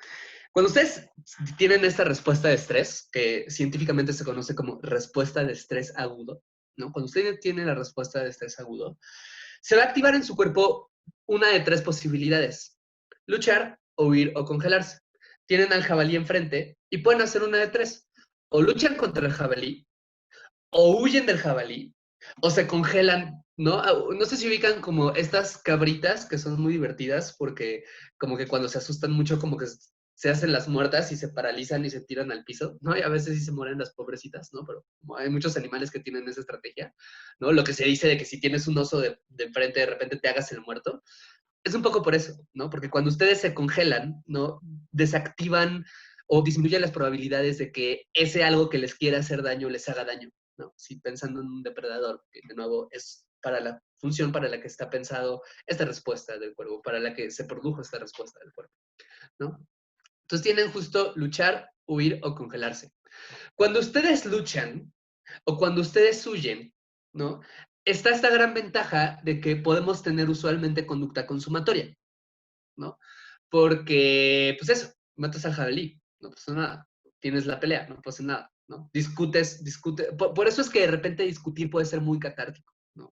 Cuando ustedes tienen esta respuesta de estrés, que científicamente se conoce como respuesta de estrés agudo, ¿no? Cuando ustedes tienen la respuesta de estrés agudo, se va a activar en su cuerpo una de tres posibilidades: luchar, huir o congelarse. Tienen al jabalí enfrente y pueden hacer una de tres: o luchan contra el jabalí, o huyen del jabalí, o se congelan, ¿no? No sé si ubican como estas cabritas que son muy divertidas porque como que cuando se asustan mucho como que se hacen las muertas y se paralizan y se tiran al piso, ¿no? Y a veces sí se mueren las pobrecitas, ¿no? Pero como hay muchos animales que tienen esa estrategia, ¿no? Lo que se dice de que si tienes un oso de frente, de repente te hagas el muerto, es un poco por eso, ¿no? Porque cuando ustedes se congelan, ¿no? Desactivan o disminuyen las probabilidades de que ese algo que les quiera hacer daño les haga daño, ¿no? Si pensando en un depredador, que de nuevo es para la función para la que está pensado esta respuesta del cuerpo, para la que se produjo esta respuesta del cuerpo, ¿no? Entonces tienen justo luchar, huir o congelarse. Cuando ustedes luchan o cuando ustedes huyen, ¿no? Está esta gran ventaja de que podemos tener usualmente conducta consumatoria, ¿no? Porque, pues eso, matas al jabalí, no pasa nada. Tienes la pelea, no pasa nada, ¿no? Discutes. Por eso es que de repente discutir puede ser muy catártico, ¿no?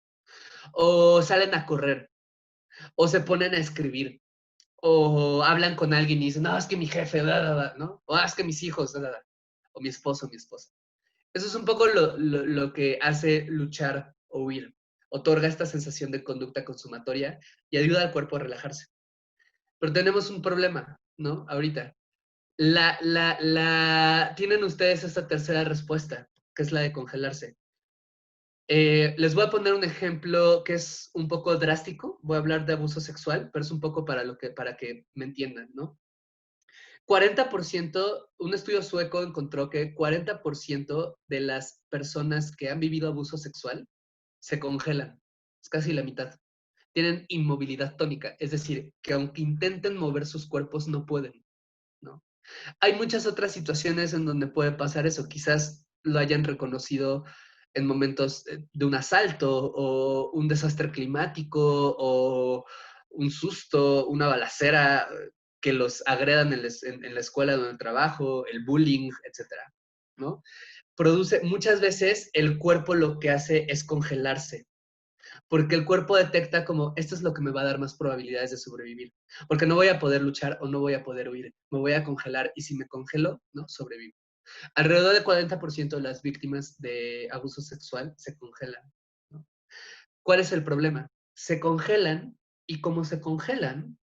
O salen a correr, o se ponen a escribir, o hablan con alguien y dicen, no, es que mi jefe, bla, bla, bla, ¿no? O es que mis hijos, bla, bla, bla. O mi esposo, mi esposa. Eso es un poco lo que hace luchar o huir. Otorga esta sensación de conducta consumatoria y ayuda al cuerpo a relajarse. Pero tenemos un problema, ¿no? Ahorita. Tienen ustedes esta tercera respuesta, que es la de congelarse. Les voy a poner un ejemplo que es un poco drástico. Voy a hablar de abuso sexual, pero es un poco para que me entiendan, ¿no? 40%, un estudio sueco encontró que 40% de las personas que han vivido abuso sexual se congelan. Es casi la mitad. Tienen inmovilidad tónica, es decir, que aunque intenten mover sus cuerpos, no pueden, ¿no? Hay muchas otras situaciones en donde puede pasar eso. Quizás lo hayan reconocido en momentos de un asalto o un desastre climático o un susto, una balacera, que los agredan en la escuela donde trabajo, el bullying, etcétera, ¿no? Produce, muchas veces el cuerpo lo que hace es congelarse, porque el cuerpo detecta como, esto es lo que me va a dar más probabilidades de sobrevivir, porque no voy a poder luchar o no voy a poder huir, me voy a congelar y si me congelo, ¿no? Sobrevivo. Alrededor del 40% de las víctimas de abuso sexual se congelan, ¿no? ¿Cuál es el problema? Se congelan y como se congelan,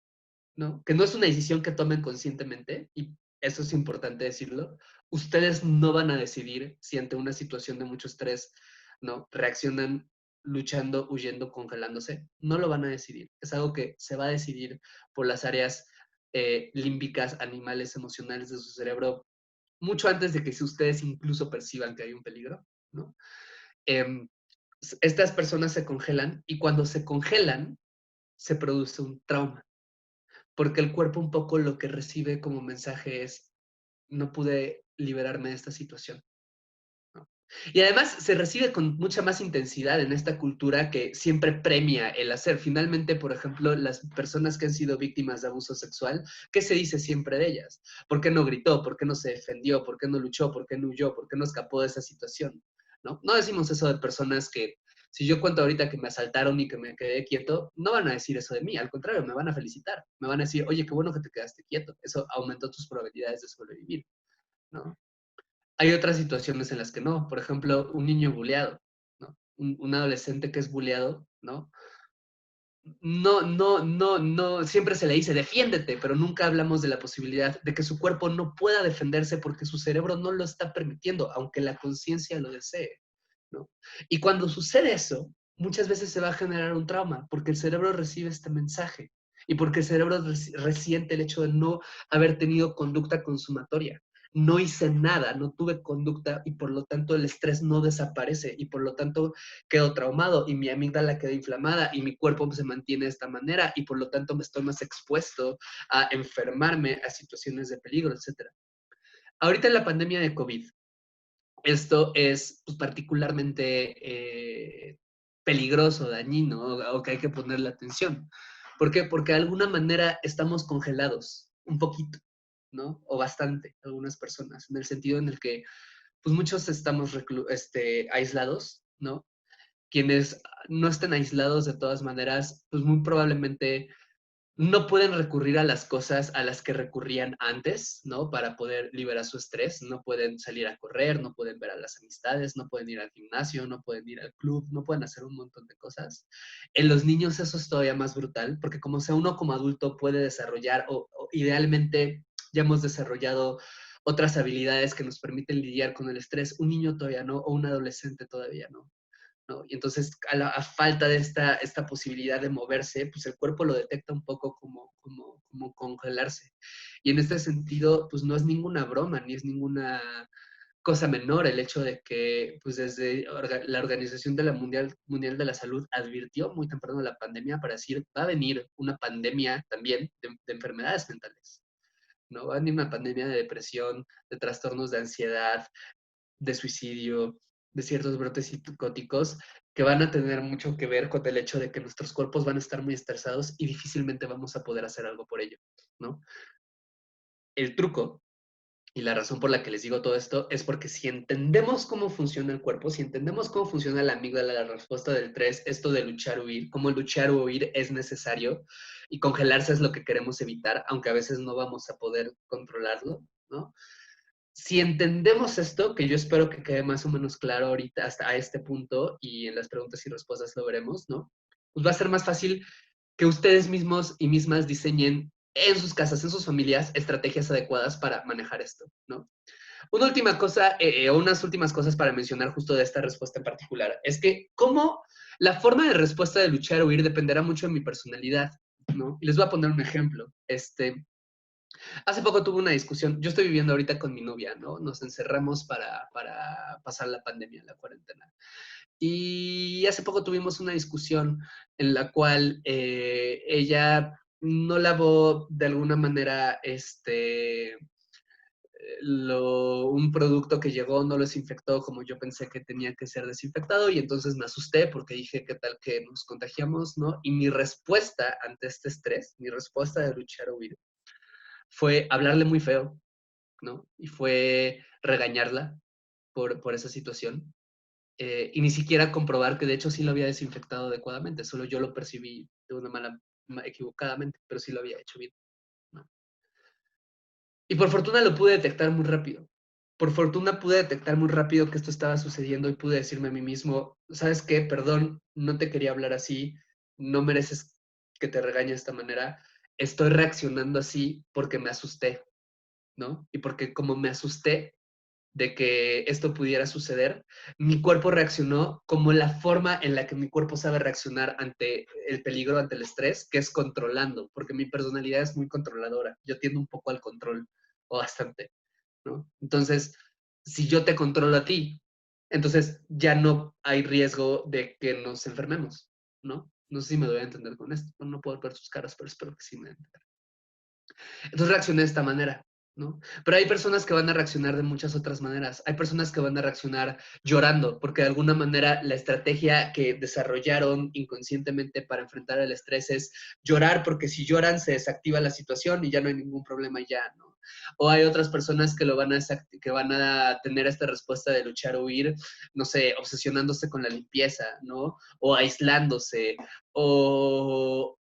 ¿no? Que no es una decisión que tomen conscientemente y eso es importante decirlo, ustedes no van a decidir si ante una situación de mucho estrés, ¿no? Reaccionan luchando, huyendo, congelándose. No lo van a decidir. Es algo que se va a decidir por las áreas límbicas, animales, emocionales de su cerebro, mucho antes de que si ustedes incluso perciban que hay un peligro, ¿no? Eh, Estas personas se congelan y cuando se congelan se produce un trauma, porque el cuerpo un poco lo que recibe como mensaje es, no pude liberarme de esta situación, ¿no? Y además se recibe con mucha más intensidad en esta cultura que siempre premia el hacer. Finalmente, por ejemplo, las personas que han sido víctimas de abuso sexual, ¿qué se dice siempre de ellas? ¿Por qué no gritó? ¿Por qué no se defendió? ¿Por qué no luchó? ¿Por qué no huyó? ¿Por qué no escapó de esa situación? ¿No? No decimos eso de personas que, si yo cuento ahorita que me asaltaron y que me quedé quieto, no van a decir eso de mí, al contrario, me van a felicitar. Me van a decir, oye, qué bueno que te quedaste quieto. Eso aumentó tus probabilidades de sobrevivir, ¿no? Hay otras situaciones en las que no. Por ejemplo, un niño buleado, ¿no? Un adolescente que es buleado, ¿no? No, siempre se le dice, defiéndete, pero nunca hablamos de la posibilidad de que su cuerpo no pueda defenderse porque su cerebro no lo está permitiendo, aunque la conciencia lo desee, ¿no? Y cuando sucede eso, muchas veces se va a generar un trauma, porque el cerebro recibe este mensaje y porque el cerebro resiente el hecho de no haber tenido conducta consumatoria. No hice nada, no tuve conducta y por lo tanto el estrés no desaparece y por lo tanto quedo traumado y mi amígdala queda inflamada y mi cuerpo se mantiene de esta manera y por lo tanto me estoy más expuesto a enfermarme, a situaciones de peligro, etcétera. Ahorita en la pandemia de COVID, esto es pues, particularmente peligroso, dañino, o que hay que ponerle atención. ¿Por qué? Porque de alguna manera estamos congelados, un poquito, ¿no? O bastante, algunas personas, en el sentido en el que pues muchos estamos aislados, ¿no? Quienes no estén aislados de todas maneras, pues muy probablemente no pueden recurrir a las cosas a las que recurrían antes, ¿no? Para poder liberar su estrés. No pueden salir a correr, no pueden ver a las amistades, no pueden ir al gimnasio, no pueden ir al club, no pueden hacer un montón de cosas. En los niños eso es todavía más brutal, porque como sea uno como adulto puede desarrollar, o idealmente ya hemos desarrollado otras habilidades que nos permiten lidiar con el estrés, un niño todavía no, o un adolescente todavía no. ¿No? Y entonces, a falta de esta posibilidad de moverse, pues el cuerpo lo detecta un poco como congelarse. Y en este sentido, pues no es ninguna broma, ni es ninguna cosa menor el hecho de que, pues desde la Organización de la Mundial de la Salud advirtió muy temprano la pandemia para decir, va a venir una pandemia también de enfermedades mentales, ¿no? Va a venir una pandemia de depresión, de trastornos de ansiedad, de suicidio, de ciertos brotes psicóticos que van a tener mucho que ver con el hecho de que nuestros cuerpos van a estar muy estresados y difícilmente vamos a poder hacer algo por ello, ¿no? El truco y la razón por la que les digo todo esto es porque si entendemos cómo funciona el cuerpo, si entendemos cómo funciona la amígdala, la respuesta del estrés, esto de luchar o huir, cómo luchar o huir es necesario y congelarse es lo que queremos evitar, aunque a veces no vamos a poder controlarlo, ¿no? Si entendemos esto, que yo espero que quede más o menos claro ahorita hasta a este punto y en las preguntas y respuestas lo veremos, ¿no? Pues va a ser más fácil que ustedes mismos y mismas diseñen en sus casas, en sus familias, estrategias adecuadas para manejar esto, ¿no? Una última cosa, unas últimas cosas para mencionar justo de esta respuesta en particular, es que cómo la forma de respuesta de luchar o huir dependerá mucho de mi personalidad, ¿no? Y les voy a poner un ejemplo. Hace poco tuve una discusión, yo estoy viviendo ahorita con mi novia, ¿no? Nos encerramos para pasar la pandemia, la cuarentena. Y hace poco tuvimos una discusión en la cual ella no lavó de alguna manera un producto que llegó, no lo desinfectó como yo pensé que tenía que ser desinfectado y entonces me asusté porque dije, ¿qué tal que nos contagiamos, no? Y mi respuesta ante este estrés, mi respuesta de luchar o huir, fue hablarle muy feo, ¿no? Y fue regañarla por esa situación. Y ni siquiera comprobar que de hecho sí lo había desinfectado adecuadamente, solo yo lo percibí de una equivocadamente, pero sí lo había hecho bien, ¿no? Y por fortuna lo pude detectar muy rápido. Por fortuna pude detectar muy rápido que esto estaba sucediendo y pude decirme a mí mismo, ¿sabes qué? Perdón, no te quería hablar así, no mereces que te regañe de esta manera, estoy reaccionando así porque me asusté, ¿no? Y porque como me asusté, de que esto pudiera suceder, mi cuerpo reaccionó como la forma en la que mi cuerpo sabe reaccionar ante el peligro, ante el estrés, que es controlando, porque mi personalidad es muy controladora. Yo tiendo un poco al control, o bastante, ¿no? Entonces, si yo te controlo a ti, entonces ya no hay riesgo de que nos enfermemos, ¿no? No sé si me doy a entender con esto. No puedo ver sus caras, pero espero que sí me entiendan. Entonces reaccioné de esta manera. ¿no? Pero hay personas que van a reaccionar de muchas otras maneras. Hay personas que van a reaccionar llorando, porque de alguna manera la estrategia que desarrollaron inconscientemente para enfrentar el estrés es llorar, porque si lloran se desactiva la situación y ya no hay ningún problema ya, ¿no? O hay otras personas que que van a tener esta respuesta de luchar o huir, no sé, obsesionándose con la limpieza, ¿no? O aislándose, o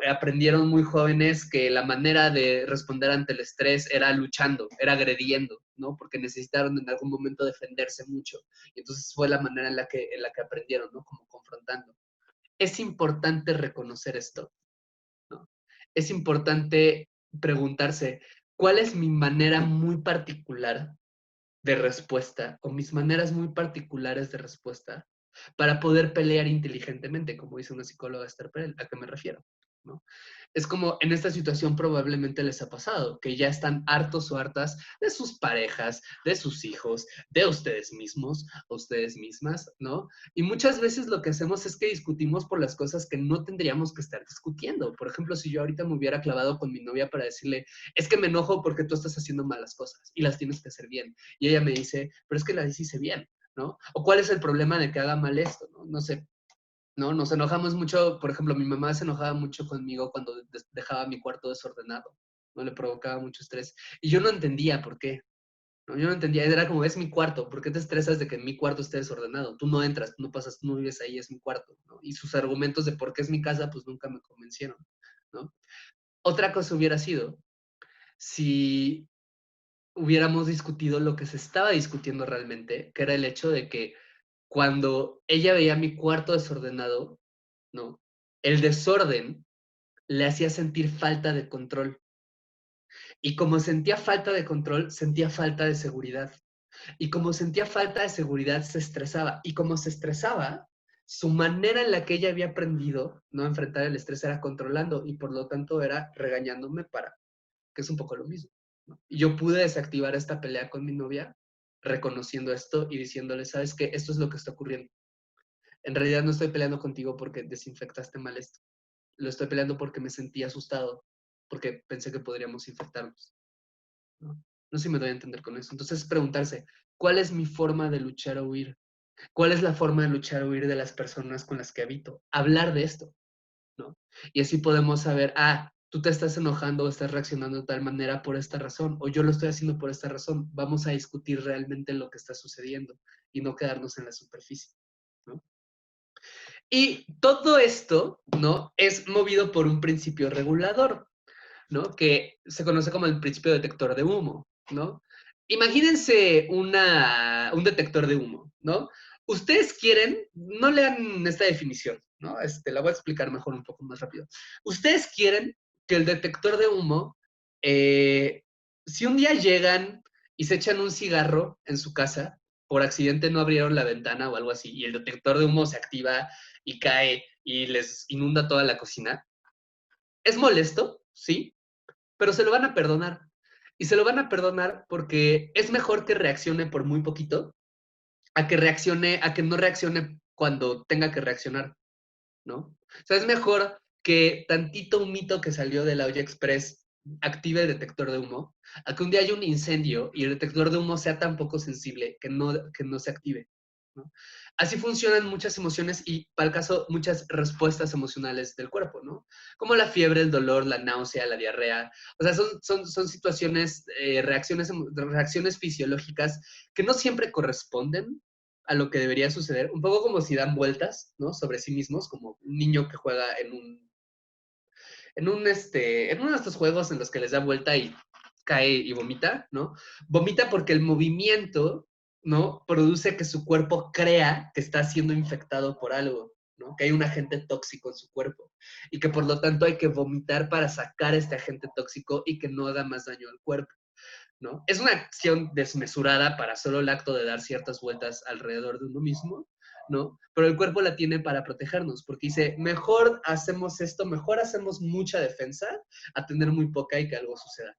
aprendieron muy jóvenes que la manera de responder ante el estrés era luchando, era agrediendo, ¿no? Porque necesitaron en algún momento defenderse mucho. Y entonces fue la manera en la que aprendieron, ¿no? Como confrontando. Es importante reconocer esto, ¿no? Es importante preguntarse, ¿cuál es mi manera muy particular de respuesta o mis maneras muy particulares de respuesta para poder pelear inteligentemente, como dice una psicóloga Esther Perel? ¿A qué me refiero? ¿No? Es como en esta situación probablemente les ha pasado, que ya están hartos o hartas de sus parejas, de sus hijos, de ustedes mismos o ustedes mismas, ¿no? Y muchas veces lo que hacemos es que discutimos por las cosas que no tendríamos que estar discutiendo. Por ejemplo, si yo ahorita me hubiera clavado con mi novia para decirle, es que me enojo porque tú estás haciendo malas cosas y las tienes que hacer bien. Y ella me dice, pero es que las hice bien, ¿no? O cuál es el problema de que haga mal esto, ¿no? No sé, ¿no? Nos enojamos mucho, por ejemplo, mi mamá se enojaba mucho conmigo cuando dejaba mi cuarto desordenado, ¿no? Le provocaba mucho estrés. Y yo no entendía por qué, ¿no? Yo no entendía, era como, es mi cuarto, ¿por qué te estresas de que mi cuarto esté desordenado? Tú no entras, tú no pasas, tú no vives ahí, es mi cuarto, ¿no? Y sus argumentos de por qué es mi casa, pues nunca me convencieron, ¿no? Otra cosa hubiera sido si hubiéramos discutido lo que se estaba discutiendo realmente, que era el hecho de que cuando ella veía mi cuarto desordenado, ¿no? El desorden le hacía sentir falta de control. Y como sentía falta de control, sentía falta de seguridad. Y como sentía falta de seguridad, se estresaba. Y como se estresaba, su manera en la que ella había aprendido no a enfrentar el estrés era controlando y por lo tanto era regañándome para, que es un poco lo mismo, ¿no? Y yo pude desactivar esta pelea con mi novia reconociendo esto y diciéndole, ¿sabes qué? Esto es lo que está ocurriendo. En realidad no estoy peleando contigo porque desinfectaste mal esto. Lo estoy peleando porque me sentí asustado, porque pensé que podríamos infectarnos, ¿no? No sé si me doy a entender con eso. Entonces, preguntarse, ¿cuál es mi forma de luchar o huir? ¿Cuál es la forma de luchar o huir de las personas con las que habito? Hablar de esto, ¿no? Y así podemos saber, tú te estás enojando o estás reaccionando de tal manera por esta razón, o yo lo estoy haciendo por esta razón. Vamos a discutir realmente lo que está sucediendo y no quedarnos en la superficie, ¿no? Y todo esto, ¿no? Es movido por un principio regulador, ¿no? Que se conoce como el principio detector de humo, ¿no? Imagínense un detector de humo, ¿no? Ustedes quieren, no lean esta definición, ¿no? La voy a explicar mejor un poco más rápido. Ustedes quieren que el detector de humo, si un día llegan y se echan un cigarro en su casa, por accidente no abrieron la ventana o algo así, y el detector de humo se activa y cae y les inunda toda la cocina, es molesto, sí, pero se lo van a perdonar. Y se lo van a perdonar porque es mejor que reaccione por muy poquito a que no reaccione cuando tenga que reaccionar, ¿no? O sea, es mejor que tantito humito que salió de la olla express active el detector de humo, a que un día haya un incendio y el detector de humo sea tan poco sensible que no se active, ¿no? Así funcionan muchas emociones y, para el caso, muchas respuestas emocionales del cuerpo, ¿no? Como la fiebre, el dolor, la náusea, la diarrea. O sea, son situaciones, reacciones fisiológicas que no siempre corresponden a lo que debería suceder, un poco como si dan vueltas, ¿no? Sobre sí mismos, como un niño que juega en uno de estos juegos en los que les da vuelta y cae y vomita, ¿no? Vomita porque el movimiento, ¿no? Produce que su cuerpo crea que está siendo infectado por algo, ¿no? Que hay un agente tóxico en su cuerpo y que por lo tanto hay que vomitar para sacar este agente tóxico y que no haga más daño al cuerpo, ¿no? Es una acción desmesurada para solo el acto de dar ciertas vueltas alrededor de uno mismo, ¿no? Pero el cuerpo la tiene para protegernos, porque dice, mejor hacemos esto, mejor hacemos mucha defensa a tener muy poca y que algo suceda.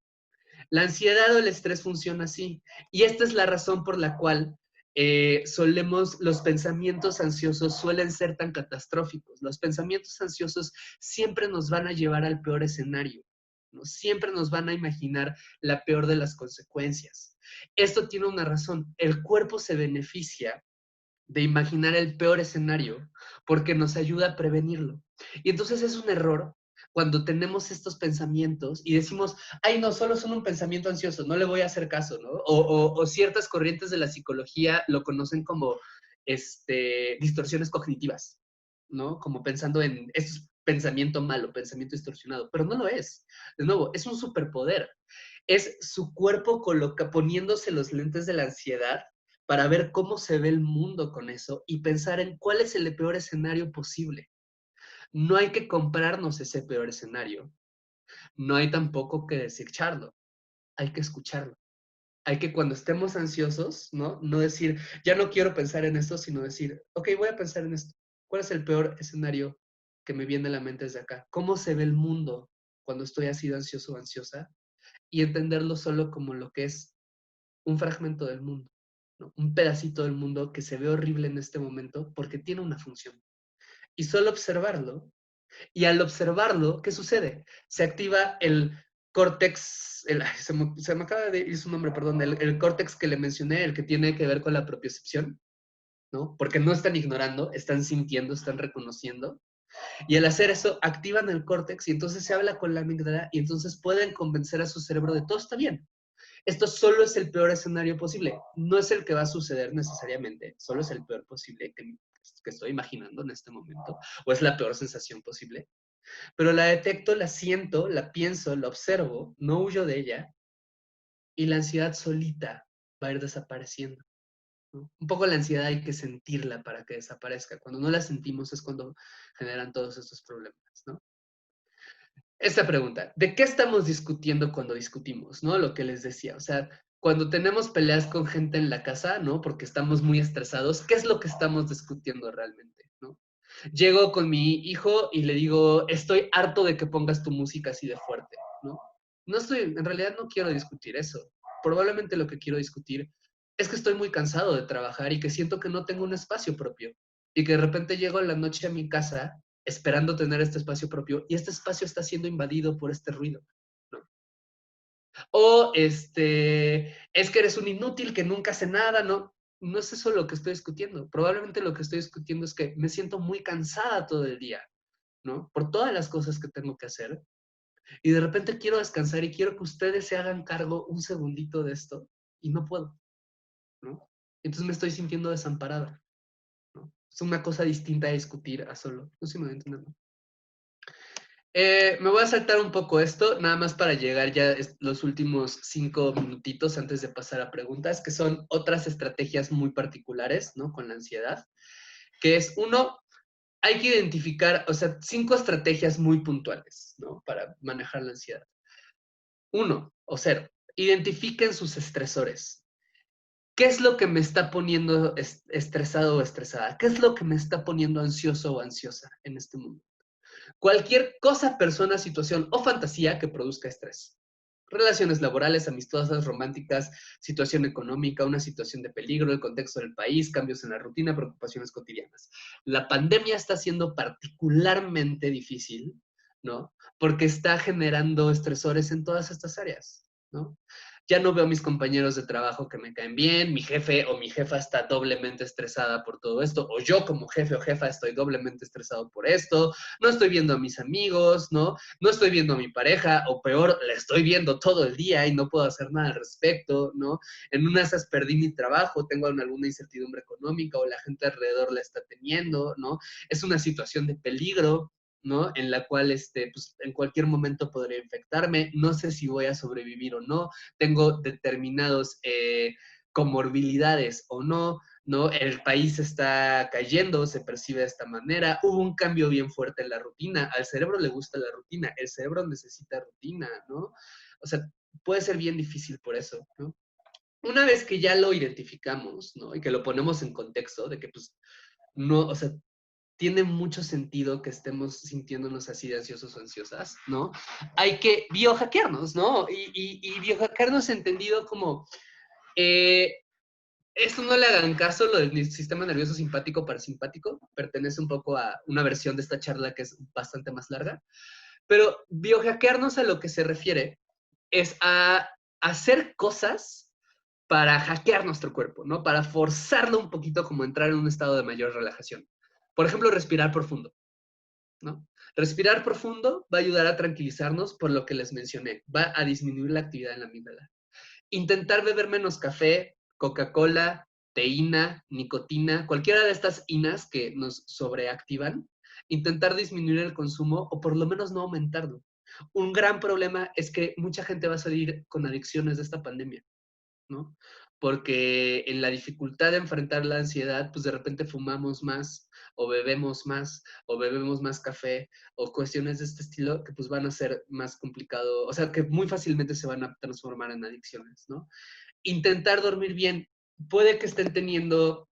La ansiedad o el estrés funciona así, y esta es la razón por la cual los pensamientos ansiosos suelen ser tan catastróficos. Los pensamientos ansiosos siempre nos van a llevar al peor escenario, ¿no? Siempre nos van a imaginar la peor de las consecuencias. Esto tiene una razón. El cuerpo se beneficia de imaginar el peor escenario porque nos ayuda a prevenirlo. Y entonces es un error cuando tenemos estos pensamientos y decimos, ay, no, solo son un pensamiento ansioso, no le voy a hacer caso, ¿no? O ciertas corrientes de la psicología lo conocen como distorsiones cognitivas, ¿no? Como pensando en, esto es pensamiento malo, pensamiento distorsionado, pero no lo es. De nuevo, es un superpoder. Es su cuerpo poniéndose los lentes de la ansiedad para ver cómo se ve el mundo con eso y pensar en cuál es el peor escenario posible. No hay que comprarnos ese peor escenario. No hay tampoco que desecharlo. Hay que escucharlo. Hay que cuando estemos ansiosos, ¿no? No decir, ya no quiero pensar en esto, sino decir, ok, voy a pensar en esto. ¿Cuál es el peor escenario que me viene a la mente desde acá? ¿Cómo se ve el mundo cuando estoy así de ansioso o ansiosa? Y entenderlo solo como lo que es un fragmento del mundo, ¿no? Un pedacito del mundo que se ve horrible en este momento porque tiene una función. Y solo observarlo, y al observarlo, ¿qué sucede? Se activa el córtex, se me acaba de ir su nombre, perdón, el córtex que le mencioné, el que tiene que ver con la propiocepción, ¿no? Porque no están ignorando, están sintiendo, están reconociendo. Y al hacer eso, activan el córtex y entonces se habla con la amígdala y entonces pueden convencer a su cerebro de todo está bien. Esto solo es el peor escenario posible. No es el que va a suceder necesariamente, solo es el peor posible que estoy imaginando en este momento, o es la peor sensación posible. Pero la detecto, la siento, la pienso, la observo, no huyo de ella, y la ansiedad solita va a ir desapareciendo, ¿no? Un poco la ansiedad hay que sentirla para que desaparezca. Cuando no la sentimos es cuando generan todos estos problemas, ¿no? Esta pregunta, ¿de qué estamos discutiendo cuando discutimos? ¿No? Lo que les decía, o sea, cuando tenemos peleas con gente en la casa, ¿no? Porque estamos muy estresados, ¿qué es lo que estamos discutiendo realmente? ¿No? Llego con mi hijo y le digo, estoy harto de que pongas tu música así de fuerte, ¿no? No estoy, en realidad no quiero discutir eso. Probablemente lo que quiero discutir es que estoy muy cansado de trabajar y que siento que no tengo un espacio propio y que de repente llego en la noche a mi casa esperando tener este espacio propio y este espacio está siendo invadido por este ruido, ¿no? O es que eres un inútil que nunca hace nada, ¿no? No es eso lo que estoy discutiendo. Probablemente lo que estoy discutiendo es que me siento muy cansada todo el día, ¿no? Por todas las cosas que tengo que hacer. Y de repente quiero descansar y quiero que ustedes se hagan cargo un segundito de esto y no puedo, ¿no? Entonces me estoy sintiendo desamparada, ¿no? Es una cosa distinta a discutir a solo. No sé si me voy a entender, ¿no? Me voy a saltar un poco esto, nada más para llegar ya los últimos 5 minutitos antes de pasar a preguntas, que son otras estrategias muy particulares, ¿no? Con la ansiedad, que es uno, hay que identificar, o sea, 5 estrategias muy puntuales, ¿no? Para manejar la ansiedad. Uno, o cero, identifiquen sus estresores. ¿Qué es lo que me está poniendo estresado o estresada? ¿Qué es lo que me está poniendo ansioso o ansiosa en este mundo? Cualquier cosa, persona, situación o fantasía que produzca estrés. Relaciones laborales, amistosas, románticas, situación económica, una situación de peligro, el contexto del país, cambios en la rutina, preocupaciones cotidianas. La pandemia está siendo particularmente difícil, ¿no? Porque está generando estresores en todas estas áreas, ¿no? Ya no veo a mis compañeros de trabajo que me caen bien, mi jefe o mi jefa está doblemente estresada por todo esto, o yo como jefe o jefa estoy doblemente estresado por esto, no estoy viendo a mis amigos, ¿no? No estoy viendo a mi pareja, o peor, la estoy viendo todo el día y no puedo hacer nada al respecto, ¿no? En una de esas perdí mi trabajo, tengo alguna incertidumbre económica o la gente alrededor la está teniendo, ¿no? Es una situación de peligro, ¿no? En la cual, pues, en cualquier momento podría infectarme, no sé si voy a sobrevivir o no, tengo determinados comorbilidades o no, ¿no? El país está cayendo, se percibe de esta manera, hubo un cambio bien fuerte en la rutina, al cerebro le gusta la rutina, el cerebro necesita rutina, ¿no? O sea, puede ser bien difícil por eso, ¿no? Una vez que ya lo identificamos, ¿no? Y que lo ponemos en contexto de que, pues, no, o sea, tiene mucho sentido que estemos sintiéndonos así de ansiosos o ansiosas, ¿no? Hay que biohackearnos, ¿no? Y biohackearnos entendido como, eh, esto no le hagan caso, lo del sistema nervioso simpático parasimpático, pertenece un poco a una versión de esta charla que es bastante más larga, Pero biohackearnos a lo que se refiere es a hacer cosas para hackear nuestro cuerpo, ¿no? Para forzarlo un poquito como entrar en un estado de mayor relajación. Por ejemplo, respirar profundo, ¿no? Respirar profundo va a ayudar a tranquilizarnos por lo que les mencioné. Va a disminuir la actividad en la amígdala. Intentar beber menos café, Coca-Cola, teína, nicotina, cualquiera de estas inas que nos sobreactivan, intentar disminuir el consumo o por lo menos no aumentarlo. Un gran problema es que mucha gente va a salir con adicciones de esta pandemia, ¿no? Porque en la dificultad de enfrentar la ansiedad, pues de repente fumamos más o bebemos más café o cuestiones de este estilo que pues van a ser más complicado, o sea, que muy fácilmente se van a transformar en adicciones, ¿no? Intentar dormir bien. Puede que estén teniendo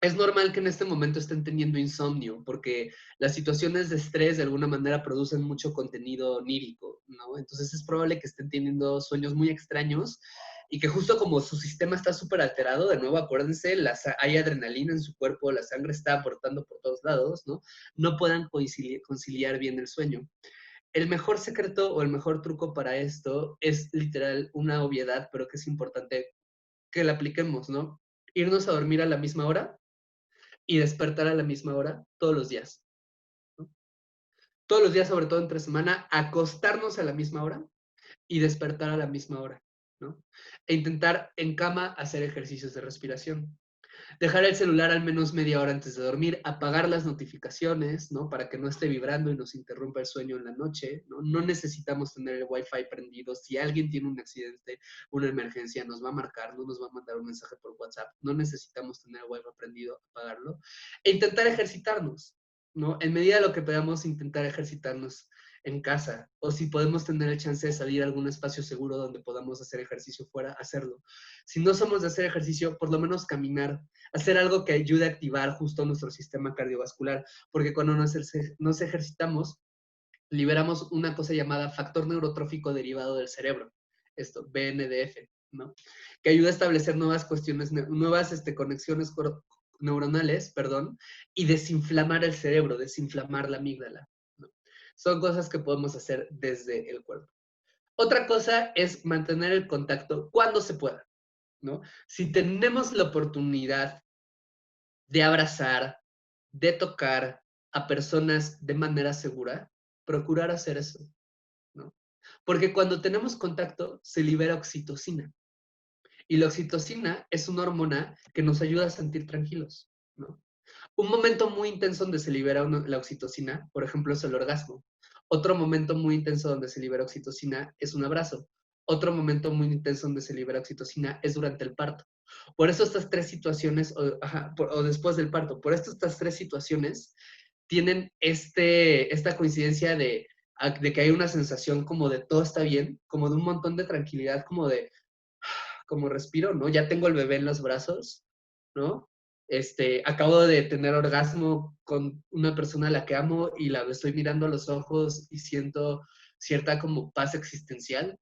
es normal que en este momento estén teniendo insomnio, porque las situaciones de estrés de alguna manera producen mucho contenido onírico, ¿no? Entonces es probable que estén teniendo sueños muy extraños y que justo como su sistema está súper alterado, de nuevo acuérdense, hay adrenalina en su cuerpo, la sangre está aportando por todos lados, ¿no? No puedan conciliar bien el sueño. El mejor secreto o el mejor truco para esto es literal una obviedad, pero que es importante que la apliquemos, ¿no? Irnos a dormir a la misma hora y despertar a la misma hora todos los días, ¿no? Todos los días, sobre todo entre semana, acostarnos a la misma hora y despertar a la misma hora, ¿no? E intentar en cama hacer ejercicios de respiración. Dejar el celular al menos media hora antes de dormir, apagar las notificaciones, ¿no? Para que no esté vibrando y nos interrumpa el sueño en la noche, ¿no? No necesitamos tener el Wi-Fi prendido. Si alguien tiene un accidente, una emergencia, nos va a marcar, no nos va a mandar un mensaje por WhatsApp. No necesitamos tener el Wi-Fi prendido, apagarlo. E intentar ejercitarnos, ¿no? En medida de lo que podamos intentar ejercitarnos en casa, o si podemos tener el chance de salir a algún espacio seguro donde podamos hacer ejercicio fuera, hacerlo. Si no somos de hacer ejercicio, por lo menos caminar, hacer algo que ayude a activar justo nuestro sistema cardiovascular, porque cuando nos ejercitamos, liberamos una cosa llamada factor neurotrófico derivado del cerebro, esto, BNDF, ¿no? Que ayuda a establecer nuevas cuestiones, nuevas conexiones neuronales, perdón, y desinflamar el cerebro, desinflamar la amígdala, ¿no? Son cosas que podemos hacer desde el cuerpo. Otra cosa es mantener el contacto cuando se pueda, ¿no? Si tenemos la oportunidad de abrazar, de tocar a personas de manera segura, procurar hacer eso, ¿no? Porque cuando tenemos contacto se libera oxitocina. Y la oxitocina es una hormona que nos ayuda a sentir tranquilos, ¿no? Un momento muy intenso donde se libera la oxitocina, por ejemplo, es el orgasmo. Otro momento muy intenso donde se libera oxitocina es un abrazo. Otro momento muy intenso donde se libera oxitocina es durante el parto. Por eso estas tres situaciones, o después del parto, por eso estas tres situaciones tienen esta coincidencia de que hay una sensación como de todo está bien, como de un montón de tranquilidad, como respiro, ¿no? Ya tengo el bebé en los brazos, ¿no? Acabo de tener orgasmo con una persona a la que amo y la estoy mirando a los ojos y siento cierta como paz existencial,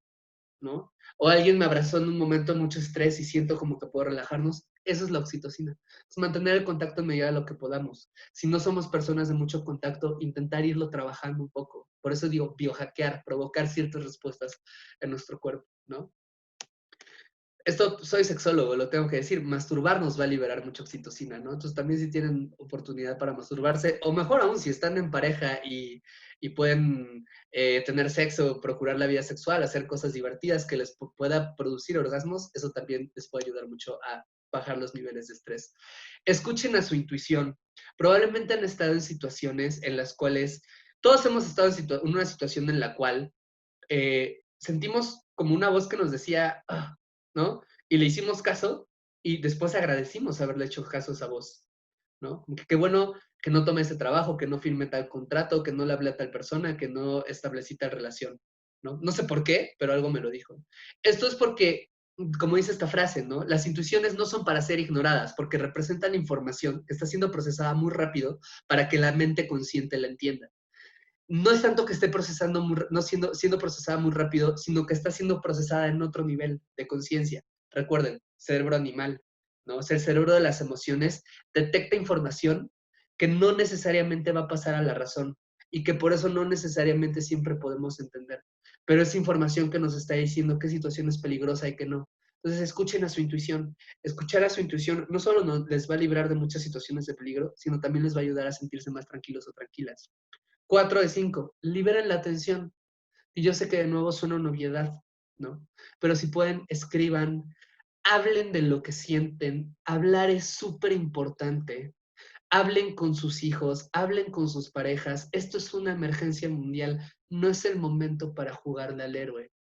¿no? O alguien me abrazó en un momento de mucho estrés y siento como que puedo relajarnos. Eso es la oxitocina. Es mantener el contacto en medida de lo que podamos. Si no somos personas de mucho contacto, intentar irlo trabajando un poco. Por eso digo biohackear, provocar ciertas respuestas en nuestro cuerpo, ¿no? Esto, soy sexólogo, lo tengo que decir, masturbarnos va a liberar mucha oxitocina, ¿no? Entonces también si tienen oportunidad para masturbarse, o mejor aún, si están en pareja y pueden tener sexo, procurar la vida sexual, hacer cosas divertidas que les pueda producir orgasmos, eso también les puede ayudar mucho a bajar los niveles de estrés. Escuchen a su intuición. Probablemente han estado en situaciones en las cuales, todos hemos estado en una situación en la cual sentimos como una voz que nos decía, ¿no? Y le hicimos caso y después agradecimos haberle hecho caso a esa voz, ¿no? Qué bueno que no tomé ese trabajo, que no firmé tal contrato, que no le hablé a tal persona, que no establecí tal relación, ¿no? No sé por qué, pero algo me lo dijo. Esto es porque, como dice esta frase, ¿no? Las intuiciones no son para ser ignoradas, porque representan información que está siendo procesada muy rápido para que la mente consciente la entienda. No es tanto que esté procesando, no siendo procesada muy rápido, sino que está siendo procesada en otro nivel de conciencia. Recuerden, cerebro animal, ¿no? O sea, el cerebro de las emociones detecta información que no necesariamente va a pasar a la razón. y que por eso no necesariamente siempre podemos entender. Pero es información que nos está diciendo qué situación es peligrosa y qué no. Entonces escuchen a su intuición. Escuchar a su intuición no solo les va a librar de muchas situaciones de peligro, sino también les va a ayudar a sentirse más tranquilos o tranquilas. 4 de 5, liberen la atención. Y yo sé que de nuevo suena una obviedad, ¿no? Pero si pueden, escriban, hablen de lo que sienten. Hablar es súper importante. Hablen con sus hijos, hablen con sus parejas. Esto es una emergencia mundial. No es el momento para jugarle al héroe,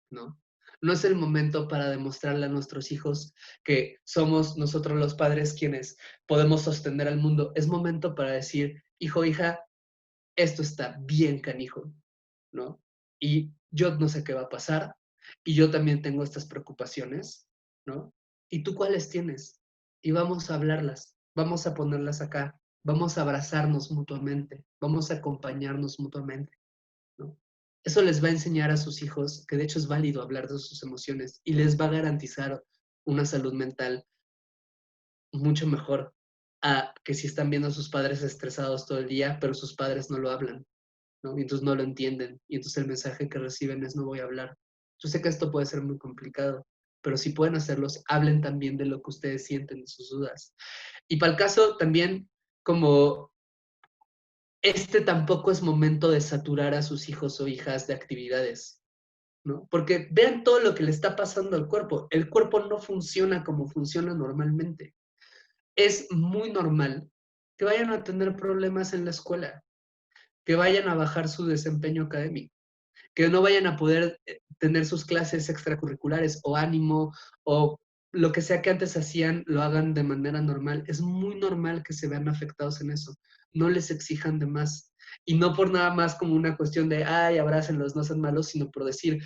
¿no? No es el momento para demostrarle a nuestros hijos que somos nosotros los padres quienes podemos sostener al mundo. Es momento para decir, hijo, hija, esto está bien canijo, ¿no? Y yo no sé qué va a pasar, y yo también tengo estas preocupaciones, ¿no? ¿Y tú cuáles tienes? Y vamos a hablarlas, vamos a ponerlas acá, vamos a abrazarnos mutuamente, vamos a acompañarnos mutuamente, ¿no? Eso les va a enseñar a sus hijos que de hecho es válido hablar de sus emociones y les va a garantizar una salud mental mucho mejor a que si están viendo a sus padres estresados todo el día, pero sus padres no lo hablan, ¿no? Y entonces no lo entienden. Y entonces el mensaje que reciben es no voy a hablar. Yo sé que esto puede ser muy complicado, pero si pueden hacerlos, hablen también de lo que ustedes sienten, de sus dudas. Y para el caso también, como este tampoco es momento de saturar a sus hijos o hijas de actividades, ¿no? Porque vean todo lo que le está pasando al cuerpo. El cuerpo no funciona como funciona normalmente. Es muy normal que vayan a tener problemas en la escuela, que vayan a bajar su desempeño académico, que no vayan a poder tener sus clases extracurriculares o ánimo o lo que sea que antes hacían, lo hagan de manera normal. Es muy normal que se vean afectados en eso. No les exijan de más. Y no por nada más como una cuestión de, ay, abrácenlos, no sean malos, sino por decir,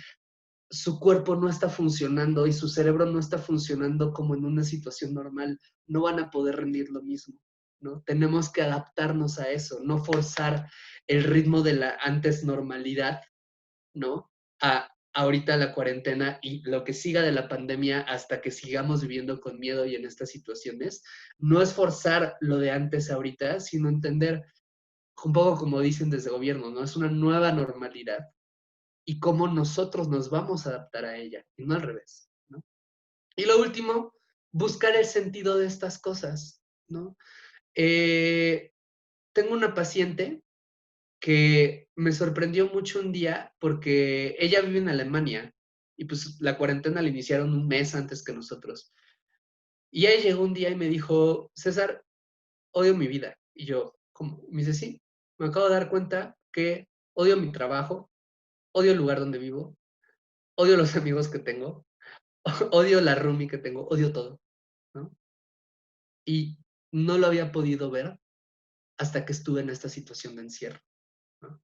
su cuerpo no está funcionando y su cerebro no está funcionando como en una situación normal. No van a poder rendir lo mismo, ¿no? Tenemos que adaptarnos a eso, no forzar el ritmo de la antes normalidad, ¿no? A ahorita la cuarentena y lo que siga de la pandemia hasta que sigamos viviendo con miedo y en estas situaciones, no es forzar lo de antes ahorita, sino entender un poco como dicen desde gobierno, ¿no? Es una nueva normalidad y cómo nosotros nos vamos a adaptar a ella y no al revés, ¿no? Y lo último, buscar el sentido de estas cosas, ¿no? Tengo una paciente que me sorprendió mucho un día porque ella vive en Alemania y pues la cuarentena la iniciaron un mes antes que nosotros. Y ella llegó un día y me dijo, César, odio mi vida. Y yo, ¿cómo? Me dice, sí, me acabo de dar cuenta que odio mi trabajo, odio el lugar donde vivo, odio los amigos que tengo, odio la roomie que tengo, odio todo, ¿no? Y no lo había podido ver hasta que estuve en esta situación de encierro, ¿no?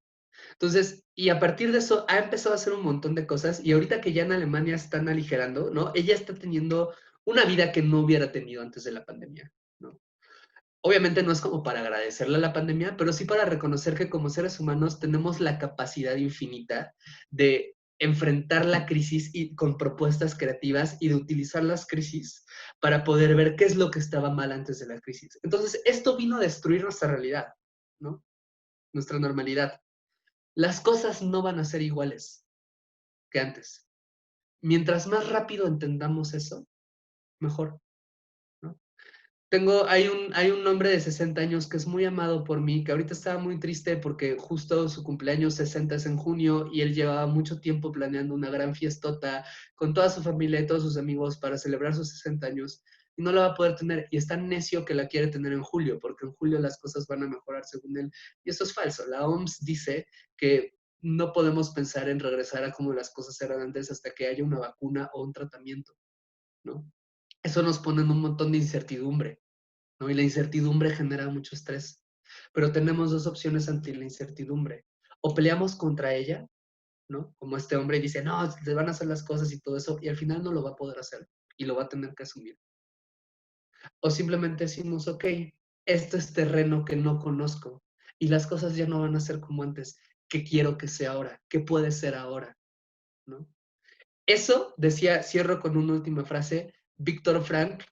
Entonces, y a partir de eso ha empezado a hacer un montón de cosas y ahorita que ya en Alemania están aligerando, ¿no? Ella está teniendo una vida que no hubiera tenido antes de la pandemia, ¿no? Obviamente no es como para agradecerle a la pandemia, pero sí para reconocer que como seres humanos tenemos la capacidad infinita de enfrentar la crisis y con propuestas creativas y de utilizar las crisis para poder ver qué es lo que estaba mal antes de la crisis. Entonces, esto vino a destruir nuestra realidad, ¿no? Nuestra normalidad. Las cosas no van a ser iguales que antes. Mientras más rápido entendamos eso, mejor, ¿no? Hay un hombre de 60 años que es muy amado por mí, que ahorita estaba muy triste porque justo su cumpleaños 60 es en junio y él llevaba mucho tiempo planeando una gran fiestota con toda su familia y todos sus amigos para celebrar sus 60 años y no la va a poder tener y está necio que la quiere tener en julio porque en julio las cosas van a mejorar según él y eso es falso. La OMS dice que no podemos pensar en regresar a como las cosas eran antes hasta que haya una vacuna o un tratamiento, ¿no? Eso nos pone en un montón de incertidumbre, ¿no? Y la incertidumbre genera mucho estrés. Pero tenemos dos opciones ante la incertidumbre. O peleamos contra ella, ¿no? Como este hombre dice, no, te van a hacer las cosas y todo eso, y al final no lo va a poder hacer y lo va a tener que asumir. O simplemente decimos, ok, esto es terreno que no conozco y las cosas ya no van a ser como antes. ¿Qué quiero que sea ahora? ¿Qué puede ser ahora? ¿No? Eso, decía, cierro con una última frase, Víctor Frank,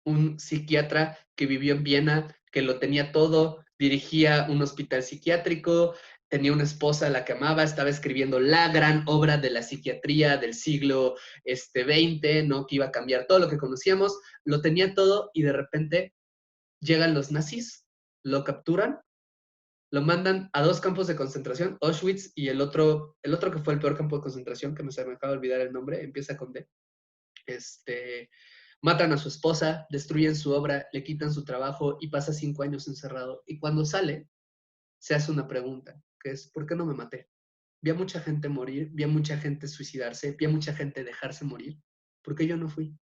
un psiquiatra que vivió en Viena, que lo tenía todo, dirigía un hospital psiquiátrico, tenía una esposa a la que amaba, estaba escribiendo la gran obra de la psiquiatría del siglo XX, ¿no? Que iba a cambiar todo lo que conocíamos, lo tenía todo y de repente llegan los nazis, lo capturan, lo mandan a 2 campos de concentración, Auschwitz y el otro que fue el peor campo de concentración, que se me acaba de olvidar el nombre, empieza con D. Matan a su esposa, destruyen su obra, le quitan su trabajo y pasa 5 años encerrado. Y cuando sale, se hace una pregunta, que es, ¿por qué no me maté? Vi a mucha gente morir, vi a mucha gente suicidarse, vi a mucha gente dejarse morir. ¿Por qué yo no fui?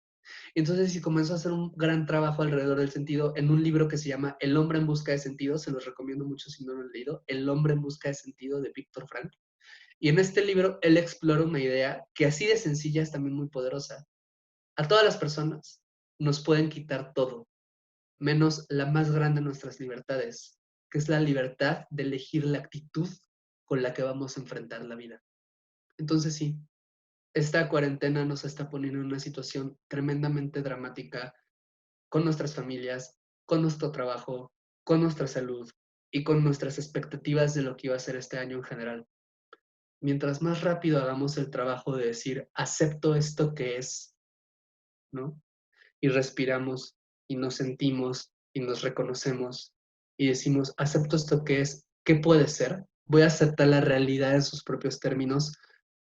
Entonces, sí comenzó a hacer un gran trabajo alrededor del sentido en un libro que se llama El hombre en busca de sentido, se los recomiendo mucho si no lo han leído, El hombre en busca de sentido de Víctor Frank. Y en este libro él explora una idea que así de sencilla es también muy poderosa. A todas las personas nos pueden quitar todo, menos la más grande de nuestras libertades, que es la libertad de elegir la actitud con la que vamos a enfrentar la vida. Entonces sí, esta cuarentena nos está poniendo en una situación tremendamente dramática con nuestras familias, con nuestro trabajo, con nuestra salud y con nuestras expectativas de lo que iba a ser este año en general. Mientras más rápido hagamos el trabajo de decir, acepto esto que es, ¿no? Y respiramos y nos sentimos y nos reconocemos y decimos, acepto esto que es, ¿qué puede ser? Voy a aceptar la realidad en sus propios términos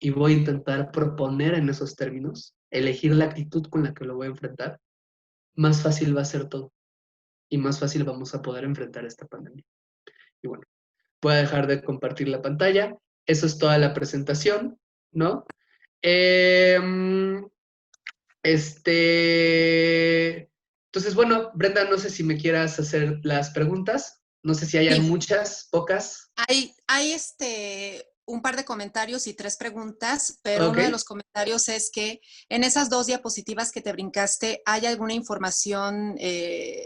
y voy a intentar proponer en esos términos, elegir la actitud con la que lo voy a enfrentar, más fácil va a ser todo y más fácil vamos a poder enfrentar esta pandemia. Y bueno, voy a dejar de compartir la pantalla. Eso es toda la presentación, ¿no? Eh, entonces, bueno, Brenda, no sé si me quieras hacer las preguntas. No sé si hayan Sí, muchas, pocas. hay un par de comentarios y 3 preguntas, pero Ok. uno de los comentarios es que en esas 2 diapositivas que te brincaste, ¿hay alguna información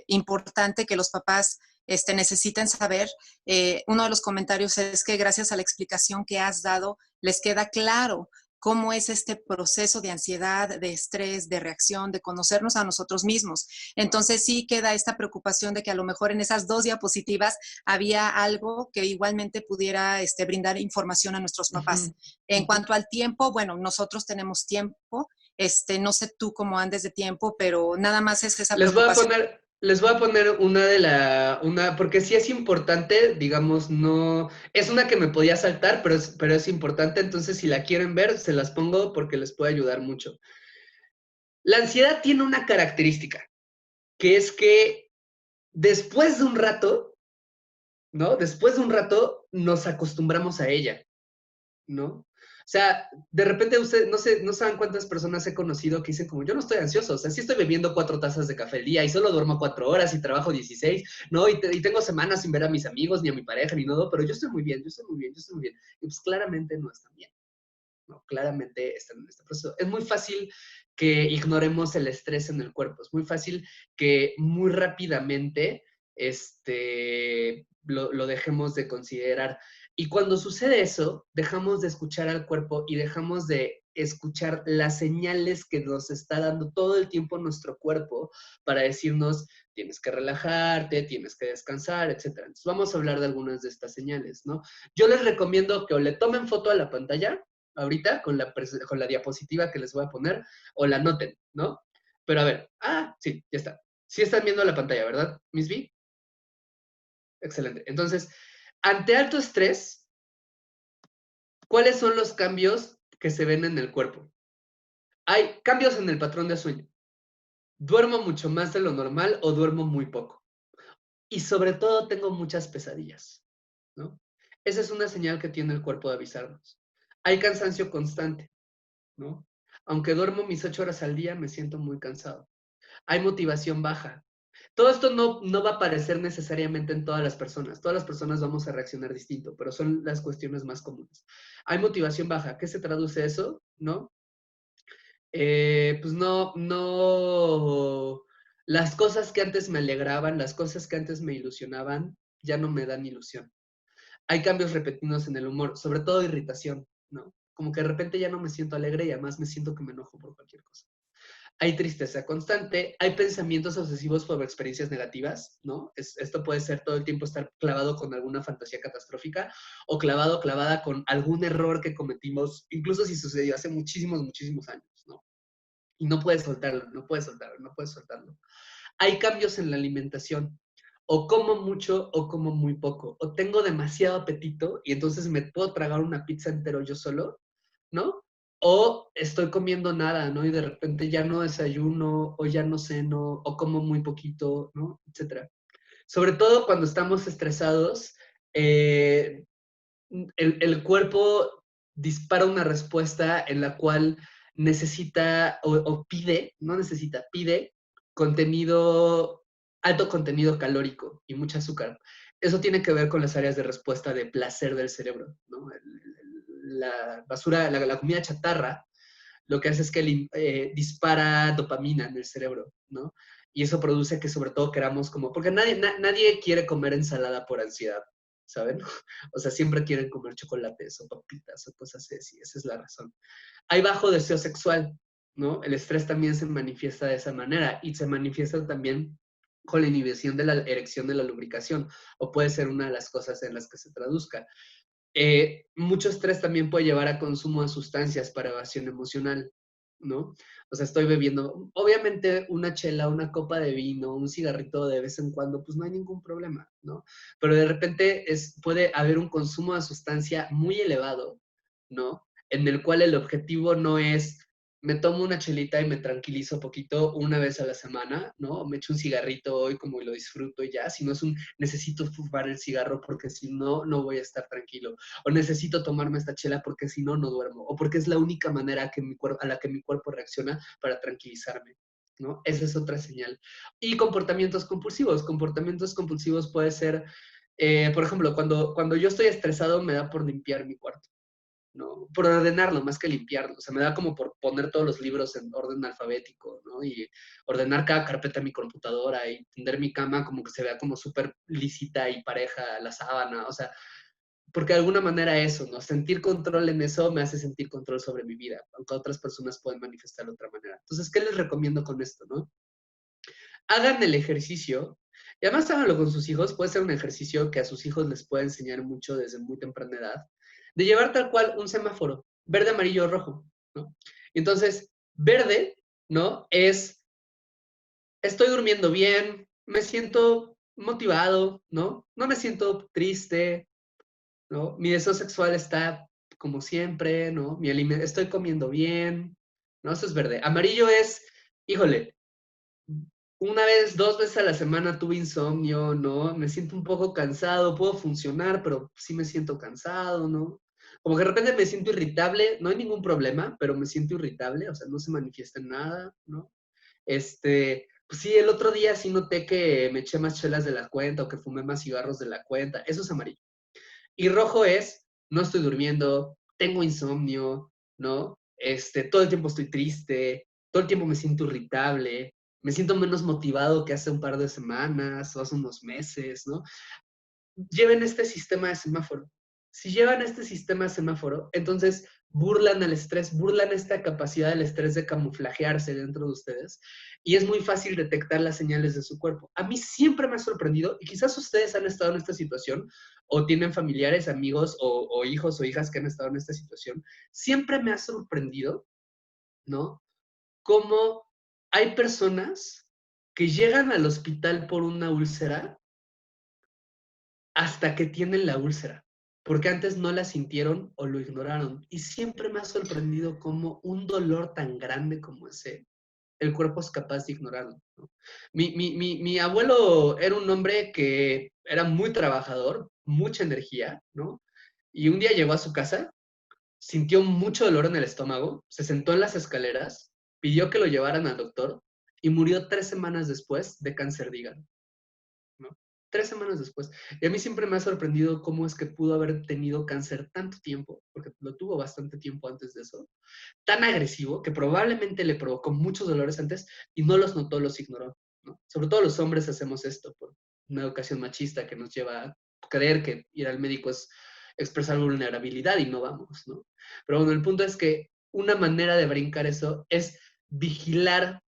importante que los papás necesiten saber? Uno de los comentarios es que gracias a la explicación que has dado, les queda claro cómo es este proceso de ansiedad, de estrés, de reacción, de conocernos a nosotros mismos. Entonces sí queda esta preocupación de que a lo mejor en esas 2 diapositivas había algo que igualmente pudiera brindar información a nuestros papás. Ujú, En ujú. cuanto al tiempo, bueno, nosotros tenemos tiempo, no sé tú cómo andes de tiempo, pero nada más es esa preocupación. Les voy a poner porque sí es importante, digamos, no, es una que me podía saltar, pero es importante, entonces si la quieren ver, se las pongo porque les puede ayudar mucho. La ansiedad tiene una característica, que es que después de un rato, ¿no? Después de un rato nos acostumbramos a ella, ¿no? O sea, de repente usted, no sé, no saben cuántas personas he conocido que dicen como, yo no estoy ansioso, o sea, sí estoy bebiendo 4 tazas de café al día y solo duermo 4 horas y trabajo 16, ¿no? Y tengo semanas sin ver a mis amigos, ni a mi pareja, ni nada, pero yo estoy muy bien, yo estoy muy bien, yo estoy muy bien. Y pues claramente no están bien, ¿no? Claramente están en este proceso. Es muy fácil que ignoremos el estrés en el cuerpo, es muy fácil que muy rápidamente lo dejemos de considerar. Y cuando sucede eso, dejamos de escuchar al cuerpo y dejamos de escuchar las señales que nos está dando todo el tiempo nuestro cuerpo para decirnos, tienes que relajarte, tienes que descansar, etc. Entonces vamos a hablar de algunas de estas señales, ¿no? Yo les recomiendo que o le tomen foto a la pantalla ahorita con la diapositiva que les voy a poner o la noten, ¿no? Pero a ver, sí, ya está. Sí están viendo la pantalla, ¿verdad, Miss B? Excelente. Entonces, ante alto estrés, ¿cuáles son los cambios que se ven en el cuerpo? Hay cambios en el patrón de sueño. Duermo mucho más de lo normal o duermo muy poco. Y sobre todo tengo muchas pesadillas, ¿no? Esa es una señal que tiene el cuerpo de avisarnos. Hay cansancio constante, ¿no? Aunque duermo mis 8 horas al día, me siento muy cansado. Hay motivación baja. Todo esto no va a aparecer necesariamente en todas las personas. Todas las personas vamos a reaccionar distinto, pero son las cuestiones más comunes. Hay motivación baja. ¿Qué se traduce eso? ¿No? Pues no, las cosas que antes me alegraban, las cosas que antes me ilusionaban, ya no me dan ilusión. Hay cambios repentinos en el humor, sobre todo irritación, ¿no? Como que de repente ya no me siento alegre y además me siento que me enojo por cualquier cosa. hay tristeza constante, hay pensamientos obsesivos sobre experiencias negativas, ¿no? Esto puede ser todo el tiempo estar clavado con alguna fantasía catastrófica o clavado, clavada con algún error que cometimos, incluso si sucedió hace muchísimos, muchísimos años, ¿no? Y no puedes soltarlo, no puedes soltarlo, no puedes soltarlo. Hay cambios en la alimentación. O como mucho o como muy poco. O tengo demasiado apetito y entonces me puedo tragar una pizza entero yo solo, ¿no? O estoy comiendo nada, ¿no? Y de repente ya no desayuno o ya no ceno o como muy poquito, ¿no? Etcétera. Sobre todo cuando estamos estresados, eh, el cuerpo dispara una respuesta en la cual necesita o pide, no necesita, pide contenido, alto contenido calórico y mucho azúcar. Eso tiene que ver con las áreas de respuesta de placer del cerebro, ¿no? La basura, la comida chatarra, lo que hace es que dispara dopamina en el cerebro, ¿no? Y eso produce que sobre todo queramos como, porque nadie quiere comer ensalada por ansiedad, ¿saben? O sea, siempre quieren comer chocolates o papitas o cosas así, esa es la razón. Hay bajo deseo sexual, ¿no? El estrés también se manifiesta de esa manera y se manifiesta también con la inhibición de la erección de la lubricación, o puede ser una de las cosas en las que se traduzca. Mucho estrés también puede llevar a consumo de sustancias para evasión emocional, ¿no? O sea, estoy bebiendo, obviamente una chela, una copa de vino, un cigarrito de vez en cuando, pues no hay ningún problema, ¿no? Pero de repente puede haber un consumo de sustancia muy elevado, ¿no? En el cual el objetivo no es me tomo una chelita y me tranquilizo poquito una vez a la semana, ¿no? Me echo un cigarrito hoy como lo disfruto y ya, si no es necesito fumar el cigarro porque si no, no voy a estar tranquilo, o necesito tomarme esta chela porque si no, no duermo, o porque es la única manera a la que mi cuerpo reacciona para tranquilizarme, ¿no? Esa es otra señal. Y comportamientos compulsivos puede ser, por ejemplo, cuando yo estoy estresado me da por limpiar mi cuarto, ¿no? Por ordenarlo más que limpiarlo. O sea, me da como por poner todos los libros en orden alfabético, ¿no? Y ordenar cada carpeta en mi computadora y tender mi cama como que se vea como súper lícita y pareja la sábana. O sea, porque de alguna manera eso, ¿no? Sentir control en eso me hace sentir control sobre mi vida, aunque otras personas pueden manifestar de otra manera. Entonces, ¿qué les recomiendo con esto, no? Hagan el ejercicio, y además háganlo con sus hijos, puede ser un ejercicio que a sus hijos les puede enseñar mucho desde muy temprana edad, de llevar tal cual un semáforo, verde, amarillo, rojo, ¿no? Y entonces, verde, ¿no? Estoy durmiendo bien, me siento motivado, ¿no? No me siento triste, ¿no? Mi deseo sexual está como siempre, ¿no? Estoy comiendo bien, ¿no? Eso es verde. Amarillo es, híjole, una vez, 2 veces a la semana tuve insomnio, ¿no? Me siento un poco cansado, puedo funcionar, pero sí me siento cansado, ¿no? Como que de repente me siento irritable, no hay ningún problema, pero me siento irritable, o sea, no se manifiesta en nada, ¿no? Pues sí, el otro día sí noté que me eché más chelas de la cuenta o que fumé más cigarros de la cuenta, eso es amarillo. Y rojo es, no estoy durmiendo, tengo insomnio, ¿no? Todo el tiempo estoy triste, todo el tiempo me siento irritable, me siento menos motivado que hace un par de semanas o hace unos meses, ¿no? Lleven este sistema de semáforo. Si llevan este sistema de semáforo, entonces burlan el estrés, burlan esta capacidad del estrés de camuflajearse dentro de ustedes y es muy fácil detectar las señales de su cuerpo. A mí siempre me ha sorprendido, y quizás ustedes han estado en esta situación o tienen familiares, amigos o hijos o hijas que han estado en esta situación, siempre me ha sorprendido, ¿no? Cómo hay personas que llegan al hospital por una úlcera hasta que tienen la úlcera, porque antes no la sintieron o lo ignoraron. Y siempre me ha sorprendido cómo un dolor tan grande como ese, el cuerpo es capaz de ignorarlo, ¿no? Mi abuelo era un hombre que era muy trabajador, mucha energía, ¿no? Y un día llegó a su casa, sintió mucho dolor en el estómago, se sentó en las escaleras, pidió que lo llevaran al doctor y murió 3 semanas después de cáncer de hígado, ¿no? 3 semanas después. Y a mí siempre me ha sorprendido cómo es que pudo haber tenido cáncer tanto tiempo, porque lo tuvo bastante tiempo antes de eso, tan agresivo que probablemente le provocó muchos dolores antes y no los notó, los ignoró, ¿no? Sobre todo los hombres hacemos esto por una educación machista que nos lleva a creer que ir al médico es expresar vulnerabilidad y no vamos, ¿no? Pero bueno, el punto es que una manera de brincar eso es vigilar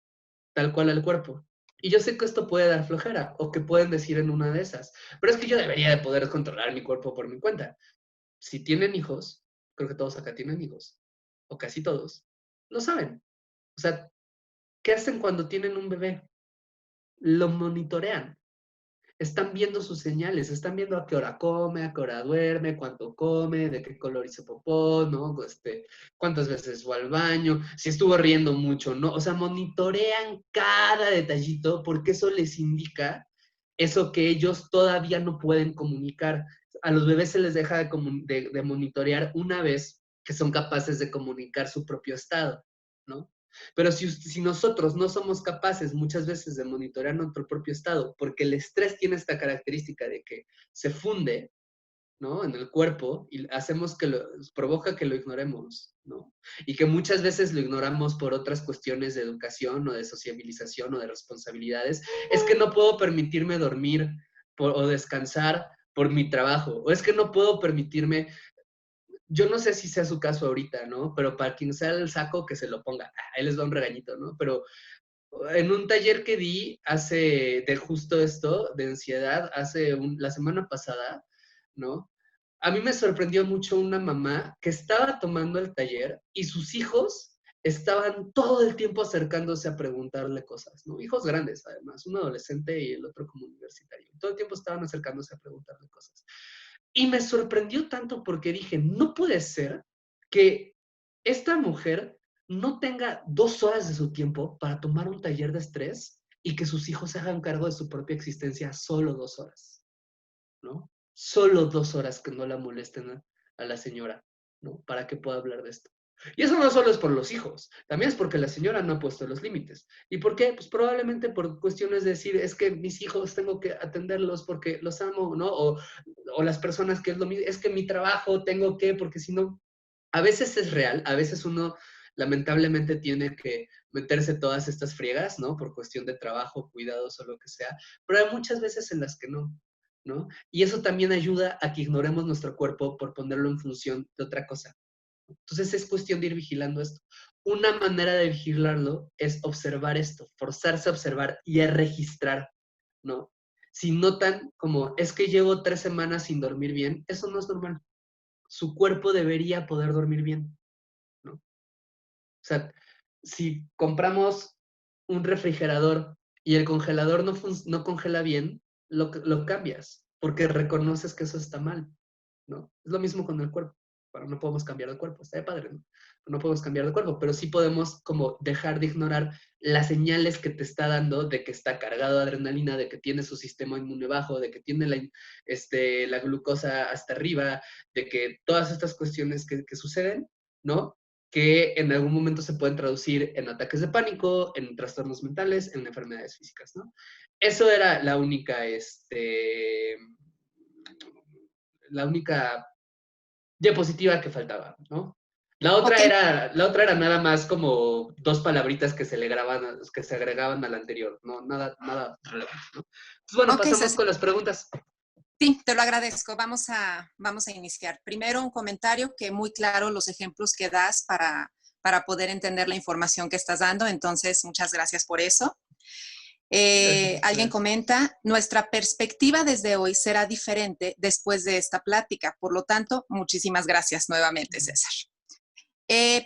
tal cual al cuerpo. Y yo sé que esto puede dar flojera, o que pueden decir en una de esas, pero es que yo debería de poder controlar mi cuerpo por mi cuenta. Si tienen hijos, creo que todos acá tienen hijos, o casi todos, lo saben. O sea, ¿qué hacen cuando tienen un bebé? Lo monitorean. Están viendo sus señales, están viendo a qué hora come, a qué hora duerme, cuánto come, de qué color hizo popó, ¿no? Cuántas veces fue al baño, si estuvo riendo mucho, ¿no? O sea, monitorean cada detallito porque eso les indica eso que ellos todavía no pueden comunicar. A los bebés se les deja de monitorear una vez que son capaces de comunicar su propio estado, ¿no? Pero si nosotros no somos capaces muchas veces de monitorear nuestro propio estado, porque el estrés tiene esta característica de que se funde, ¿no? En el cuerpo y hacemos provoca que lo ignoremos, ¿no? Y que muchas veces lo ignoramos por otras cuestiones de educación o de sociabilización o de responsabilidades. Es que no puedo permitirme dormir o descansar por mi trabajo, o es que no puedo permitirme, yo no sé si sea su caso ahorita, ¿no? Pero para quien sea el saco, que se lo ponga. Ahí les va un regañito, ¿no? Pero en un taller que di de justo esto, de ansiedad, la semana pasada, ¿no? A mí me sorprendió mucho una mamá que estaba tomando el taller y sus hijos estaban todo el tiempo acercándose a preguntarle cosas, ¿no? Hijos grandes, además, un adolescente y el otro como universitario. Todo el tiempo estaban acercándose a preguntarle cosas. Y me sorprendió tanto porque dije, no puede ser que esta mujer no tenga 2 horas de su tiempo para tomar un taller de estrés y que sus hijos se hagan cargo de su propia existencia solo 2 horas, ¿no? Solo 2 horas que no la molesten a la señora, ¿no? Para que pueda hablar de esto. Y eso no solo es por los hijos, también es porque la señora no ha puesto los límites. ¿Y por qué? Pues probablemente por cuestiones de decir, es que mis hijos tengo que atenderlos porque los amo, ¿no? O las personas que es lo mismo, es que mi trabajo tengo que, porque si no, a veces es real, a veces uno lamentablemente tiene que meterse todas estas friegas, ¿no? Por cuestión de trabajo, cuidados o lo que sea, pero hay muchas veces en las que no, ¿no? Y eso también ayuda a que ignoremos nuestro cuerpo por ponerlo en función de otra cosa. Entonces es cuestión de ir vigilando esto. Una manera de vigilarlo es observar esto, forzarse a observar y a registrar, ¿no? Si notan como es que llevo 3 semanas sin dormir bien, eso no es normal. Su cuerpo debería poder dormir bien, ¿no? O sea, si compramos un refrigerador y el congelador no congela bien, lo cambias, porque reconoces que eso está mal, ¿no? Es lo mismo con el cuerpo. Bueno, no podemos cambiar de cuerpo, está de padre, ¿no? No podemos cambiar de cuerpo, pero sí podemos como dejar de ignorar las señales que te está dando de que está cargado de adrenalina, de que tiene su sistema inmune bajo, de que tiene la glucosa hasta arriba, de que todas estas cuestiones que suceden, ¿no? Que en algún momento se pueden traducir en ataques de pánico, en trastornos mentales, en enfermedades físicas, ¿no? Eso era la única diapositiva que faltaba, ¿no? Ok, La otra era nada más como 2 palabritas que se agregaban al anterior, ¿no? Nada relevante, ¿no? Entonces, bueno, ok, pasamos César. con las preguntas. Sí, te lo agradezco. Vamos a iniciar. Primero, un comentario que muy claro los ejemplos que das para poder entender la información que estás dando. Entonces, muchas gracias por eso. Gracias a Alguien ustedes. comenta, nuestra perspectiva desde hoy será diferente después de esta plática. Por lo tanto, muchísimas gracias nuevamente, César.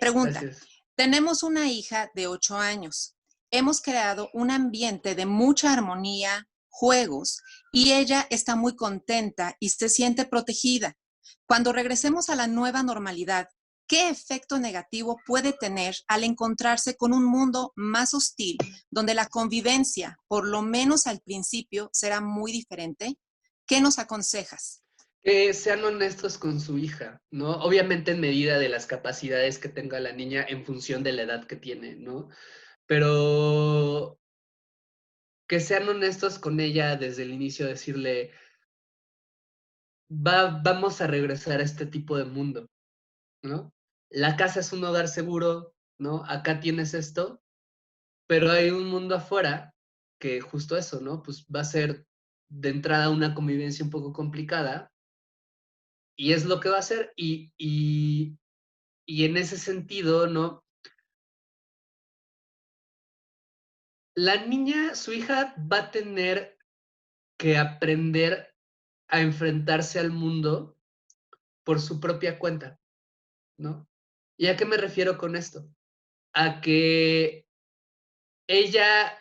Pregunta, Gracias. tenemos una hija de 8 años. Hemos creado un ambiente de mucha armonía, juegos, y ella está muy contenta y se siente protegida. Cuando regresemos a la nueva normalidad, ¿qué efecto negativo puede tener al encontrarse con un mundo más hostil, donde la convivencia, por lo menos al principio, será muy diferente? ¿Qué nos aconsejas? Que sean honestos con su hija, ¿no? Obviamente en medida de las capacidades que tenga la niña en función de la edad que tiene, ¿no? Pero que sean honestos con ella desde el inicio, decirle, vamos a regresar a este tipo de mundo, ¿no? La casa es un hogar seguro, ¿no? Acá tienes esto, pero hay un mundo afuera que justo eso, ¿no? Pues va a ser de entrada una convivencia un poco complicada y es lo que va a ser y en ese sentido, ¿no? la niña, su hija, va a tener que aprender a enfrentarse al mundo por su propia cuenta, ¿no? ¿Y a qué me refiero con esto? A que ella,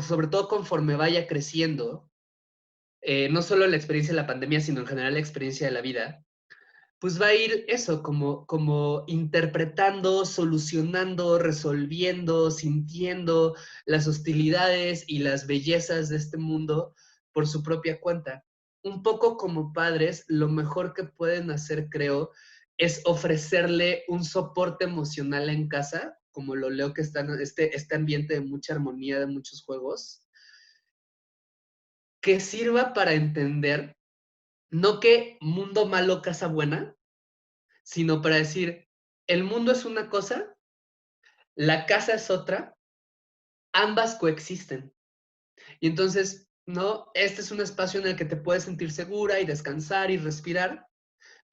sobre todo conforme vaya creciendo, no solo la experiencia de la pandemia, sino en general la experiencia de la vida, pues va a ir eso, como interpretando, solucionando, resolviendo, sintiendo las hostilidades y las bellezas de este mundo por su propia cuenta. Un poco como padres, lo mejor que pueden hacer, creo, es ofrecerle un soporte emocional en casa, como lo leo que está en este ambiente de mucha armonía, de muchos juegos, que sirva para entender, no que mundo malo, casa buena, sino para decir, el mundo es una cosa, la casa es otra, ambas coexisten. Y entonces, ¿no? Este es un espacio en el que te puedes sentir segura y descansar y respirar,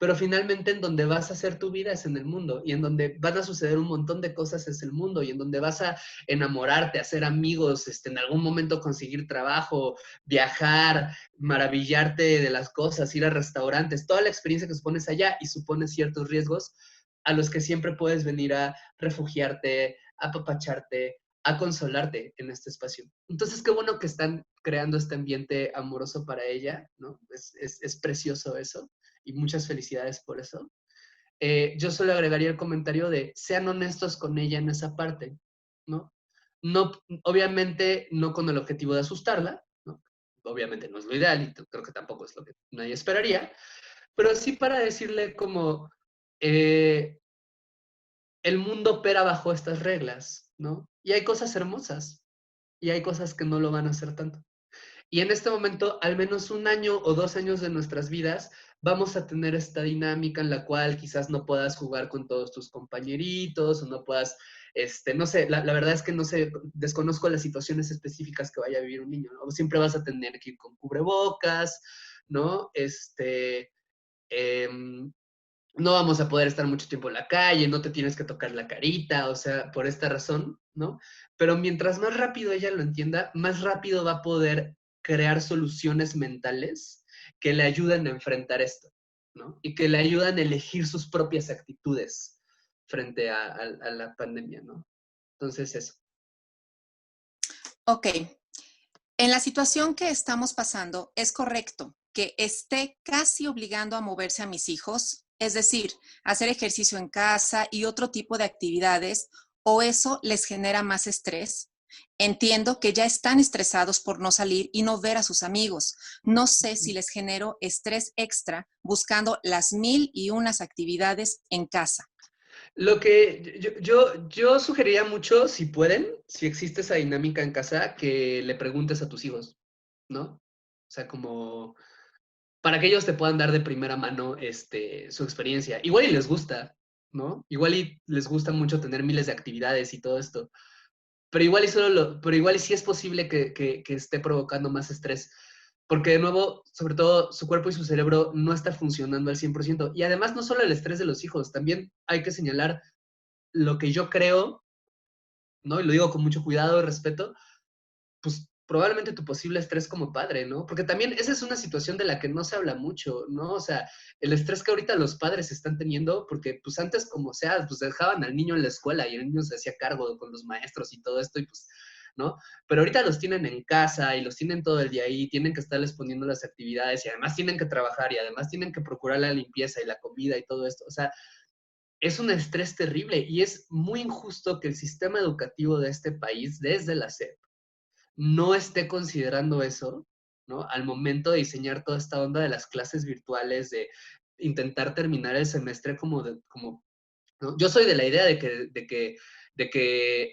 pero finalmente en donde vas a hacer tu vida es en el mundo, y en donde van a suceder un montón de cosas es el mundo, y en donde vas a enamorarte, hacer amigos, en algún momento conseguir trabajo, viajar, maravillarte de las cosas, ir a restaurantes, toda la experiencia que supones allá y supone ciertos riesgos a los que siempre puedes venir a refugiarte, a apapacharte, a consolarte en este espacio. Entonces, qué bueno que están creando este ambiente amoroso para ella, ¿no? Es precioso eso y muchas felicidades por eso. Yo solo agregaría el comentario de sean honestos con ella en esa parte, ¿no? No, obviamente no con el objetivo de asustarla, ¿no? Obviamente no es lo ideal y creo que tampoco es lo que nadie esperaría, pero sí para decirle como eh, el mundo opera bajo estas reglas, ¿no? Y hay cosas hermosas y hay cosas que no lo van a hacer tanto. Y en este momento, al menos 1 año o 2 años de nuestras vidas, vamos a tener esta dinámica en la cual quizás no puedas jugar con todos tus compañeritos o no puedas, no sé, la verdad es que no sé, desconozco las situaciones específicas que vaya a vivir un niño, ¿no? Siempre vas a tener que ir con cubrebocas, ¿no? Eh, no vamos a poder estar mucho tiempo en la calle, no te tienes que tocar la carita, o sea, por esta razón, ¿no? Pero mientras más rápido ella lo entienda, más rápido va a poder crear soluciones mentales que le ayuden a enfrentar esto, ¿no? Y que le ayudan a elegir sus propias actitudes frente a la pandemia, ¿no? Entonces, eso. Ok, en la situación que estamos pasando, es correcto que esté casi obligando a moverse a mis hijos, es decir, hacer ejercicio en casa y otro tipo de actividades, o eso les genera más estrés. Entiendo que ya están estresados por no salir y no ver a sus amigos. No sé si les genero estrés extra buscando las 1001 actividades en casa. Lo que yo sugeriría mucho, si pueden, si existe esa dinámica en casa, que le preguntes a tus hijos, ¿no? O sea, como para que ellos te puedan dar de primera mano su experiencia. Igual y les gusta, ¿no? Igual y les gusta mucho tener miles de actividades y todo esto, pero igual y sí es posible que esté provocando más estrés, porque de nuevo, sobre todo, su cuerpo y su cerebro no está funcionando al 100%. Y además, no solo el estrés de los hijos, también hay que señalar lo que yo creo, ¿no? Y lo digo con mucho cuidado y respeto, pues probablemente tu posible estrés como padre, ¿no? Porque también esa es una situación de la que no se habla mucho, ¿no? O sea, el estrés que ahorita los padres están teniendo, porque pues antes como sea, pues dejaban al niño en la escuela y el niño se hacía cargo con los maestros y todo esto y pues, ¿no? Pero ahorita los tienen en casa y los tienen todo el día ahí, tienen que estarles poniendo las actividades y además tienen que trabajar y además tienen que procurar la limpieza y la comida y todo esto. O sea, es un estrés terrible y es muy injusto que el sistema educativo de este país, desde la SEP, no esté considerando eso, ¿no? Al momento de diseñar toda esta onda de las clases virtuales, de intentar terminar el semestre como ¿no? Yo soy de la idea de que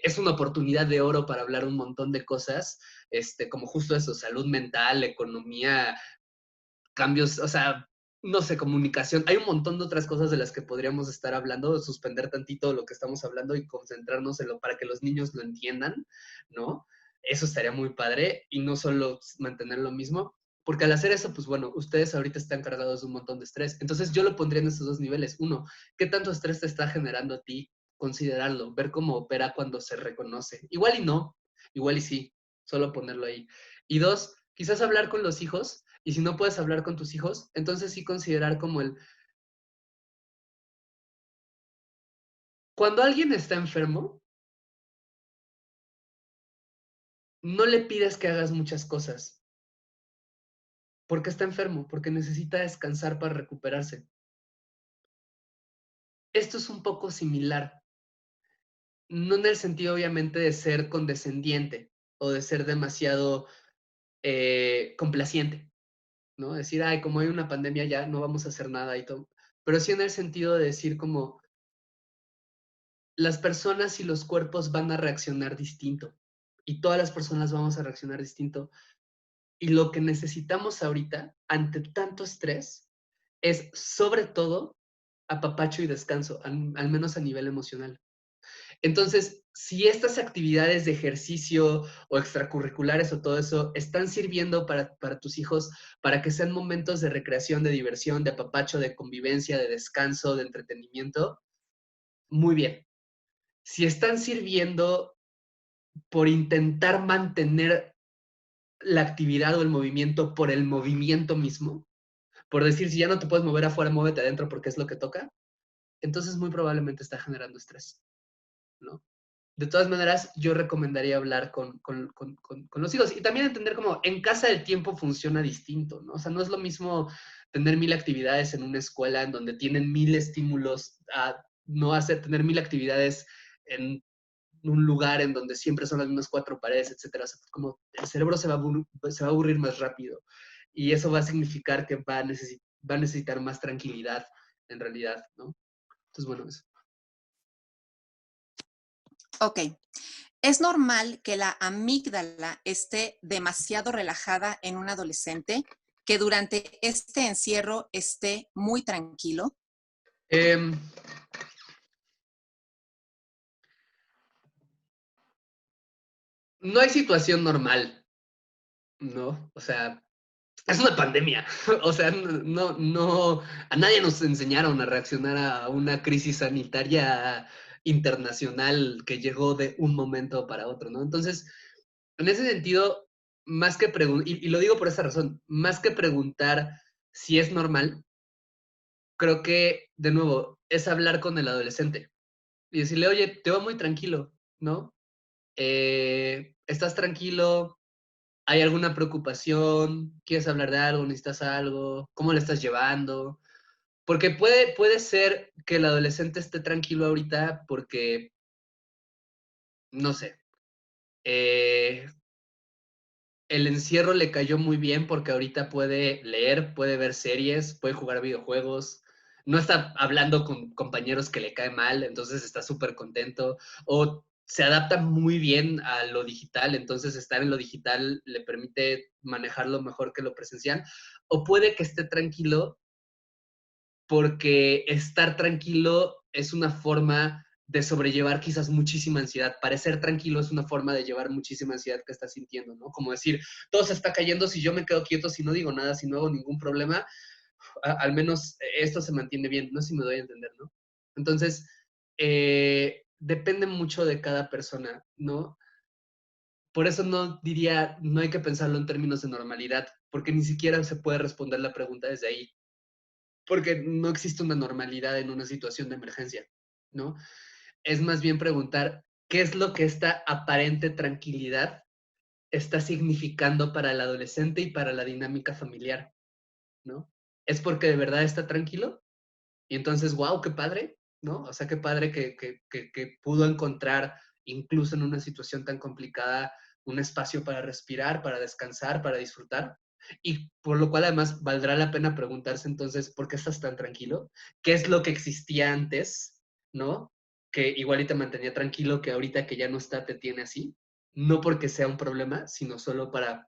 es una oportunidad de oro para hablar un montón de cosas, como justo eso, salud mental, economía, cambios, o sea, no sé, comunicación. Hay un montón de otras cosas de las que podríamos estar hablando, suspender tantito lo que estamos hablando y concentrarnos en lo para que los niños lo entiendan, ¿no? Eso estaría muy padre y no solo mantener lo mismo, porque al hacer eso, pues bueno, ustedes ahorita están cargados de un montón de estrés. Entonces yo lo pondría en estos dos niveles. Uno, ¿qué tanto estrés te está generando a ti? Considerarlo, ver cómo opera cuando se reconoce. Igual y no, Igual y sí, solo ponerlo ahí. Y dos, quizás hablar con los hijos, y si no puedes hablar con tus hijos, entonces sí considerar como cuando alguien está enfermo, no le pides que hagas muchas cosas, porque está enfermo, porque necesita descansar para recuperarse. Esto es un poco similar, no en el sentido obviamente de ser condescendiente o de ser demasiado complaciente, ¿no? Decir, ay, como hay una pandemia ya no vamos a hacer nada y todo, pero sí en el sentido de decir como las personas y los cuerpos van a reaccionar distinto y todas las personas vamos a reaccionar distinto. Y lo que necesitamos ahorita, ante tanto estrés, es sobre todo apapacho y descanso, al menos a nivel emocional. Entonces, si estas actividades de ejercicio o extracurriculares o todo eso están sirviendo para tus hijos, para que sean momentos de recreación, de diversión, de apapacho, de convivencia, de descanso, de entretenimiento, muy bien. Si están sirviendo por intentar mantener la actividad o el movimiento por el movimiento mismo, por decir, si ya no te puedes mover afuera, muévete adentro porque es lo que toca, entonces muy probablemente está generando estrés, ¿no? De todas maneras, yo recomendaría hablar con los hijos y también entender cómo en casa el tiempo funciona distinto, ¿no? O sea, no es lo mismo tener 1000 actividades en una escuela en donde tienen 1000 estímulos a no hacer, tener 1000 actividades en un lugar en donde siempre son las mismas 4 paredes, etcétera. O sea, como el cerebro se va a aburrir más rápido y eso va a significar que va a necesitar más tranquilidad en realidad, ¿no? Entonces, bueno, eso. Ok. ¿Es normal que la amígdala esté demasiado relajada en un adolescente que durante este encierro esté muy tranquilo? Eh, no hay situación normal, ¿no? O sea, es una pandemia. O sea, no, a nadie nos enseñaron a reaccionar a una crisis sanitaria internacional que llegó de un momento para otro, ¿no? Entonces, en ese sentido, más que preguntar, y lo digo por esa razón, más que preguntar si es normal, creo que, de nuevo, es hablar con el adolescente y decirle, oye, te va muy tranquilo, ¿no? ¿Estás tranquilo? ¿Hay alguna preocupación? ¿Quieres hablar de algo? ¿Necesitas algo? ¿Cómo le estás llevando? Porque puede ser que el adolescente esté tranquilo ahorita porque, no sé, eh, el encierro le cayó muy bien porque ahorita puede leer, puede ver series, puede jugar videojuegos, no está hablando con compañeros que le cae mal, entonces está súper contento, o se adapta muy bien a lo digital, entonces estar en lo digital le permite manejarlo mejor que lo presencial, o puede que esté tranquilo porque estar tranquilo es una forma de sobrellevar quizás muchísima ansiedad. Parecer tranquilo es una forma de llevar muchísima ansiedad que estás sintiendo, ¿no? Como decir, todo se está cayendo si yo me quedo quieto, si no digo nada, si no hago ningún problema, al menos esto se mantiene bien. No sé si me doy a entender, ¿no? Entonces, depende mucho de cada persona, ¿no? Por eso no diría, no hay que pensarlo en términos de normalidad, porque ni siquiera se puede responder la pregunta desde ahí porque no existe una normalidad en una situación de emergencia, ¿no? Es más bien preguntar qué es lo que esta aparente tranquilidad está significando para el adolescente y para la dinámica familiar, ¿no? ¿Es porque de verdad está tranquilo? Y entonces, wow, qué padre, ¿no? O sea, qué padre que pudo encontrar, incluso en una situación tan complicada, un espacio para respirar, para descansar, para disfrutar. Y por lo cual además valdrá la pena preguntarse entonces, ¿por qué estás tan tranquilo? ¿Qué es lo que existía antes, ¿no? Que igual y te mantenía tranquilo, que ahorita que ya no está te tiene así. No porque sea un problema, sino solo para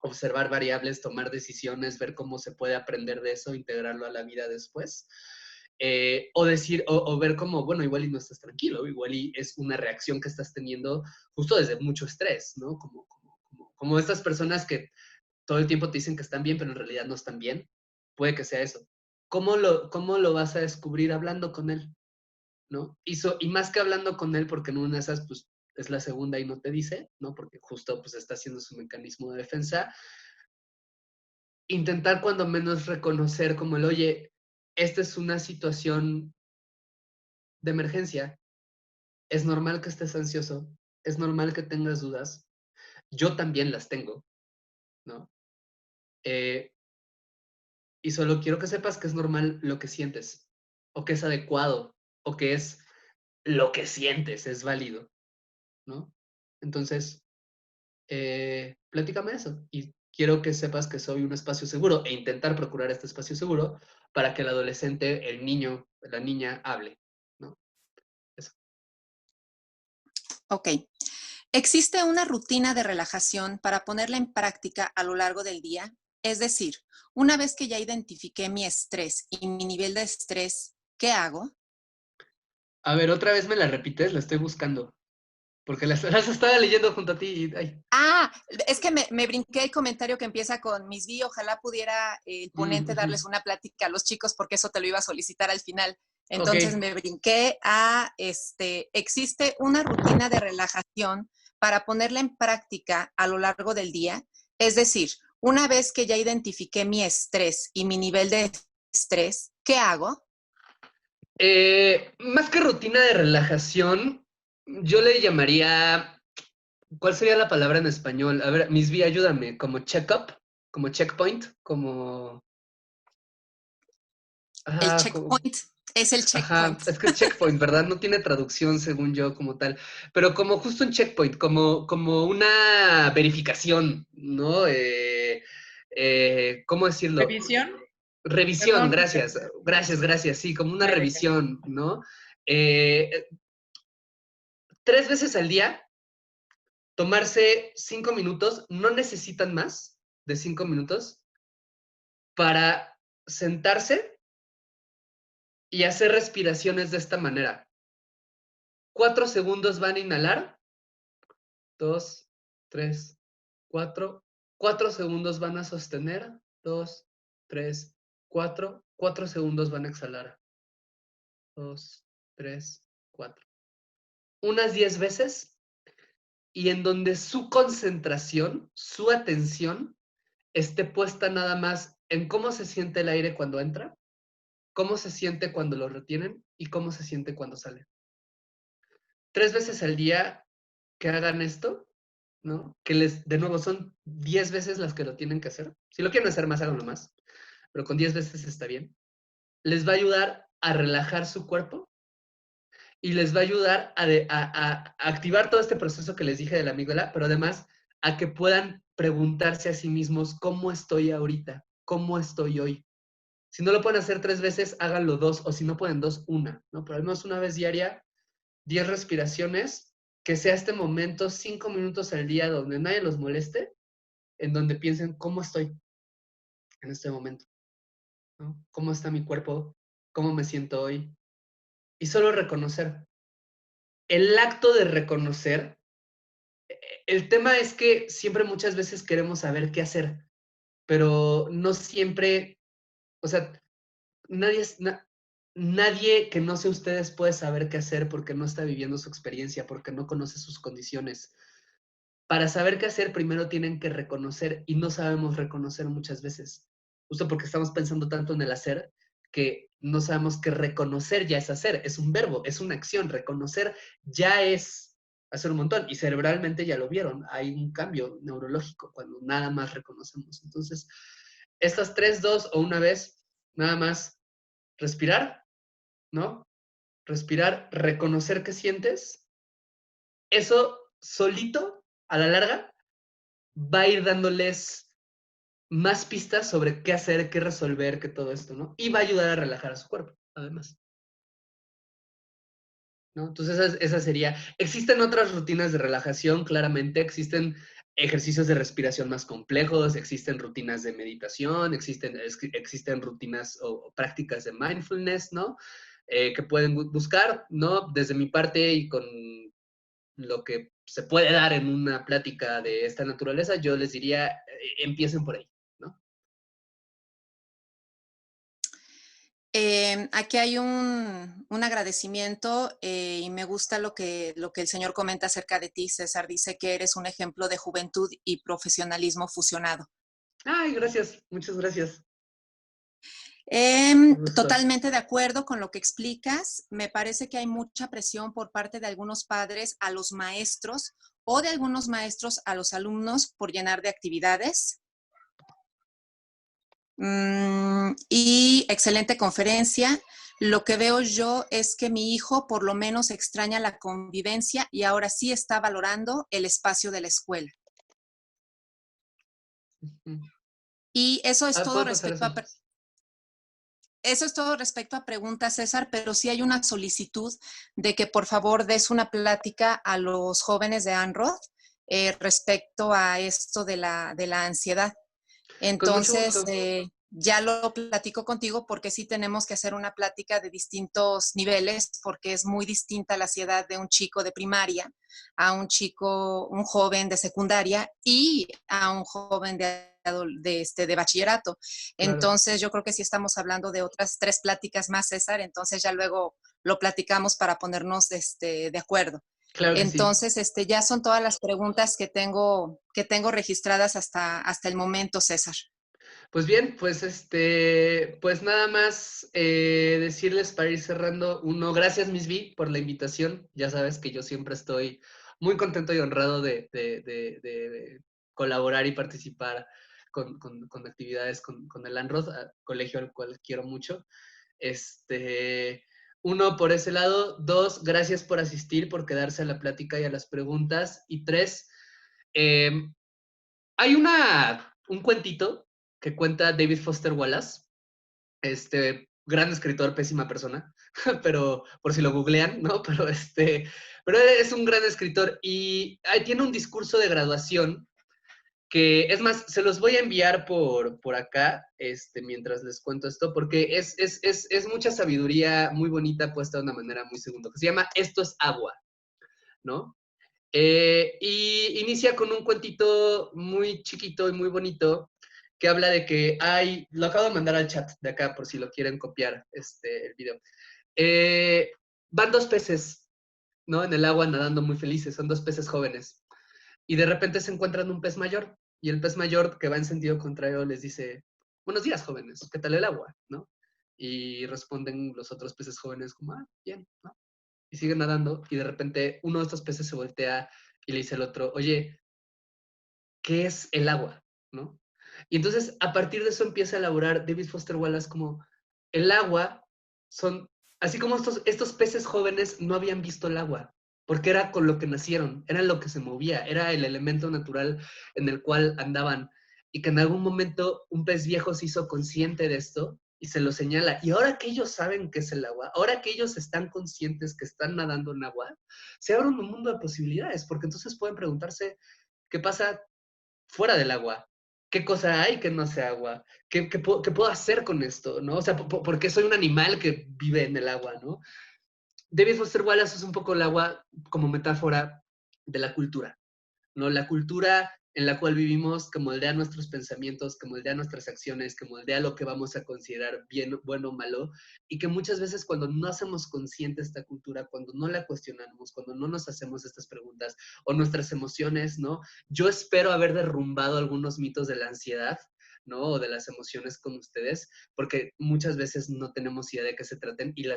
observar variables, tomar decisiones, ver cómo se puede aprender de eso, integrarlo a la vida después. O decir, o ver cómo, bueno, igual y no estás tranquilo, igual y es una reacción que estás teniendo justo desde mucho estrés, ¿no? Como estas personas que todo el tiempo te dicen que están bien, pero en realidad no están bien. Puede que sea eso. ¿Cómo lo vas a descubrir hablando con él? ¿No? Y más que hablando con él, porque en una de esas, pues es la segunda y no te dice, ¿no? Porque justo pues está haciendo su mecanismo de defensa. Intentar cuando menos reconocer como el, oye, esta es una situación de emergencia, es normal que estés ansioso, es normal que tengas dudas, yo también las tengo, ¿no? Eh, y solo quiero que sepas que es normal lo que sientes, o que es adecuado, o que es lo que sientes, es válido, ¿no? Entonces, platícame eso y quiero que sepas que soy un espacio seguro e intentar procurar este espacio seguro para que el adolescente, el niño, la niña hable, ¿no? Eso. Ok. ¿Existe una rutina de relajación para ponerla en práctica a lo largo del día? Es decir, una vez que ya identifiqué mi estrés y mi nivel de estrés, ¿qué hago? A ver, otra vez me la repites, la estoy buscando, porque las estaba leyendo junto a ti y, ay. Ah, es que me brinqué el comentario que empieza con Miss B, ojalá pudiera el ponente Ujú. darles una plática a los chicos porque eso te lo iba a solicitar al final. Ok. Entonces me brinqué a, existe una rutina de relajación para ponerla en práctica a lo largo del día. Es decir, una vez que ya identifiqué mi estrés y mi nivel de estrés, ¿qué hago? Más que rutina de relajación, yo le llamaría, ¿cuál sería la palabra en español? A ver, Miss B, ayúdame, como check-up, como checkpoint, como, El ajá, checkpoint es el checkpoint. ajá, es que checkpoint, ¿verdad? No tiene traducción según yo como tal, pero como justo un checkpoint, como una verificación, ¿no? ¿Cómo decirlo? ¿Revisión? Revisión, Perdón. gracias, gracias, gracias, sí, como una Ya, ya, ya. revisión, ¿no? Eh, 3 veces al día, tomarse 5 minutos, no necesitan más de 5 minutos para sentarse y hacer respiraciones de esta manera. 4 segundos van a inhalar, 2, 3, 4. 4 segundos van a sostener, 2, 3, 4. 4 segundos van a exhalar, 2, 3, 4. Unas 10 veces y en donde su concentración, su atención, esté puesta nada más en cómo se siente el aire cuando entra, cómo se siente cuando lo retienen y cómo se siente cuando sale. 3 veces al día que hagan esto, ¿no? Que de nuevo, son 10 veces las que lo tienen que hacer. Si lo quieren hacer más, háganlo más, pero con 10 veces está bien. Les va a ayudar a relajar su cuerpo y les va a ayudar a activar todo este proceso que les dije de la amígdala, pero además a que puedan preguntarse a sí mismos cómo estoy ahorita, cómo estoy hoy. Si no lo pueden hacer 3 veces, háganlo 2, o si no pueden 2, una, ¿no? Pero al menos una vez diaria, 10 respiraciones, que sea este momento, 5 minutos al día donde nadie los moleste, en donde piensen cómo estoy en este momento, ¿no? ¿Cómo está mi cuerpo? ¿Cómo me siento hoy? Y solo reconocer. El acto de reconocer, el tema es que siempre muchas veces queremos saber qué hacer, pero no siempre, o sea, nadie, nadie que no sea ustedes puede saber qué hacer porque no está viviendo su experiencia, porque no conoce sus condiciones. Para saber qué hacer, primero tienen que reconocer y no sabemos reconocer muchas veces, justo porque estamos pensando tanto en el hacer que no sabemos que reconocer ya es hacer, es un verbo, es una acción, reconocer ya es hacer un montón y cerebralmente ya lo vieron, hay un cambio neurológico cuando nada más reconocemos. Entonces, estas 3, 2 o una vez, nada más respirar, ¿no? Respirar, reconocer qué sientes, eso solito, a la larga, va a ir dándoles más pistas sobre qué hacer, qué resolver, qué todo esto, ¿no? Y va a ayudar a relajar a su cuerpo, además, ¿no? Entonces, esa sería. Existen otras rutinas de relajación, claramente, existen ejercicios de respiración más complejos, existen rutinas de meditación, existen rutinas o prácticas de mindfulness, ¿no? Que pueden buscar, ¿no? Desde mi parte y con lo que se puede dar en una plática de esta naturaleza, yo les diría, empiecen por ahí, ¿no? Aquí hay un agradecimiento y me gusta lo que el Señor comenta acerca de ti, César. Dice que eres un ejemplo de juventud y profesionalismo fusionado. Ay, gracias, muchas gracias. Qué gusto. Totalmente de acuerdo con lo que explicas. Me parece que hay mucha presión por parte de algunos padres a los maestros o de algunos maestros a los alumnos por llenar de actividades. Y excelente conferencia. Lo que veo yo es que mi hijo por lo menos extraña la convivencia y ahora sí está valorando el espacio de la escuela. Ujú. Y eso es todo Puede pasar respecto eso. a Eso es todo respecto a preguntas, César, pero sí hay una solicitud de que por favor des una plática a los jóvenes de ANROD respecto a esto de la ansiedad. Con mucho Entonces, gusto. ya lo platico contigo porque sí tenemos que hacer una plática de distintos niveles, porque es muy distinta la ansiedad de un chico de primaria a un chico, un joven de secundaria y a un joven de bachillerato. Claro, Entonces, yo creo que sí estamos hablando de otras 3 pláticas más, César, entonces ya luego lo platicamos para ponernos de acuerdo. claro que sí. Entonces, ya son todas las preguntas que tengo registradas hasta el momento, César. Pues bien, pues pues nada más decirles para ir cerrando, uno, gracias Miss B por la invitación. Ya sabes que yo siempre estoy muy contento y honrado de colaborar y participar con actividades con el ANROD, colegio al cual quiero mucho. Este, uno, por ese lado. Dos, gracias por asistir, por quedarse a la plática y a las preguntas. Y tres, eh, hay un cuentito que cuenta David Foster Wallace, gran escritor, pésima persona, pero por si lo googlean, ¿no? Pero es un gran escritor y ahí tiene un discurso de graduación que, es más, se los voy a enviar por acá, mientras les cuento esto, porque es mucha sabiduría muy bonita puesta de una manera muy segunda, que se llama Esto es agua, ¿no? Y inicia con un cuentito muy chiquito y muy bonito que habla de que lo acabo de mandar al chat de acá por si lo quieren copiar, el video. Eh, Van dos peces, ¿no? En el agua nadando muy felices, son dos peces jóvenes. Y de repente se encuentran un pez mayor y el pez mayor que va en sentido contrario les dice, buenos días jóvenes, ¿qué tal el agua? ¿No? Y responden los otros peces jóvenes como, bien, ¿no? Y siguen nadando y de repente uno de estos peces se voltea y le dice al otro, oye, ¿qué es el agua? ¿No? Y entonces a partir de eso empieza a elaborar David Foster Wallace como el agua son, así como estos peces jóvenes no habían visto el agua, porque era con lo que nacieron, era lo que se movía, era el elemento natural en el cual andaban, y que en algún momento un pez viejo se hizo consciente de esto y se lo señala. Y ahora que ellos saben qué es el agua, ahora que ellos están conscientes que están nadando en agua, se abre un mundo de posibilidades, porque entonces pueden preguntarse qué pasa fuera del agua. ¿Qué cosa hay que no sea agua? ¿Qué puedo hacer con esto? ¿No? O sea, ¿por qué soy un animal que vive en el agua? ¿No? David Foster Wallace es un poco el agua como metáfora de la cultura, ¿no? La cultura en la cual vivimos que moldea nuestros pensamientos, que moldea nuestras acciones, que moldea lo que vamos a considerar bien, bueno o malo, y que muchas veces cuando no hacemos consciente esta cultura, cuando no la cuestionamos, cuando no nos hacemos estas preguntas, o nuestras emociones, ¿no? Yo espero haber derrumbado algunos mitos de la ansiedad, ¿no? O de las emociones con ustedes, porque muchas veces no tenemos idea de qué se traten y la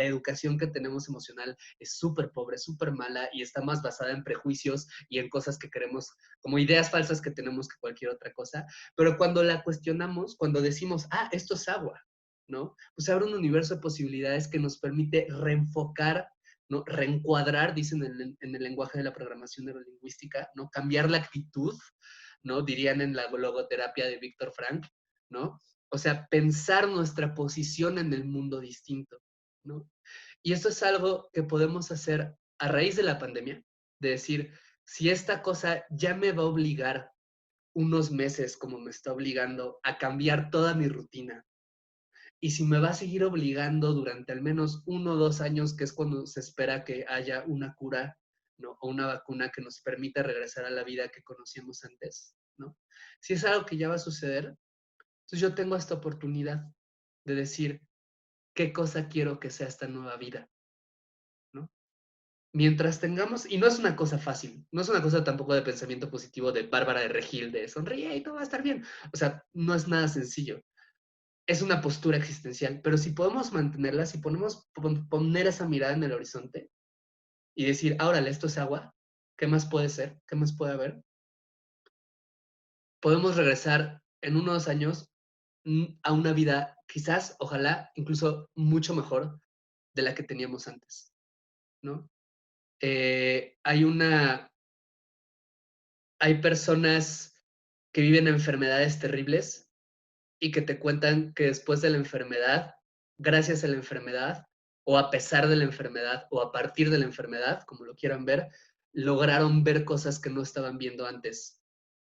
educación que tenemos emocional es súper pobre, súper mala y está más basada en prejuicios y en cosas que queremos, como ideas falsas que tenemos que cualquier otra cosa. Pero cuando la cuestionamos, cuando decimos, esto es agua, ¿no? Pues abre un universo de posibilidades que nos permite reenfocar, ¿no? Reencuadrar, dicen en el lenguaje de la programación neurolingüística, ¿no? Cambiar la actitud, ¿no? Dirían en la logoterapia de Víctor Frank, ¿no? O sea, pensar nuestra posición en el mundo distinto, ¿no? Y esto es algo que podemos hacer a raíz de la pandemia, de decir, si esta cosa ya me va a obligar unos meses como me está obligando a cambiar toda mi rutina, y si me va a seguir obligando durante al menos 1 o 2 años, que es cuando se espera que haya una cura, ¿no? O una vacuna que nos permita regresar a la vida que conocíamos antes, ¿no? Si es algo que ya va a suceder, entonces yo tengo esta oportunidad de decir, qué cosa quiero que sea esta nueva vida, ¿no? Mientras tengamos, y no es una cosa fácil, no es una cosa tampoco de pensamiento positivo de Bárbara de Regil, de sonríe y todo va a estar bien. O sea, no es nada sencillo. Es una postura existencial, pero si podemos mantenerla, si podemos poner esa mirada en el horizonte y decir, órale, esto es agua, ¿qué más puede ser? ¿Qué más puede haber? Podemos regresar en unos años a una vida quizás, ojalá, incluso mucho mejor de la que teníamos antes, ¿no? Hay personas que viven enfermedades terribles y que te cuentan que después de la enfermedad, gracias a la enfermedad, o a pesar de la enfermedad, o a partir de la enfermedad, como lo quieran ver, lograron ver cosas que no estaban viendo antes,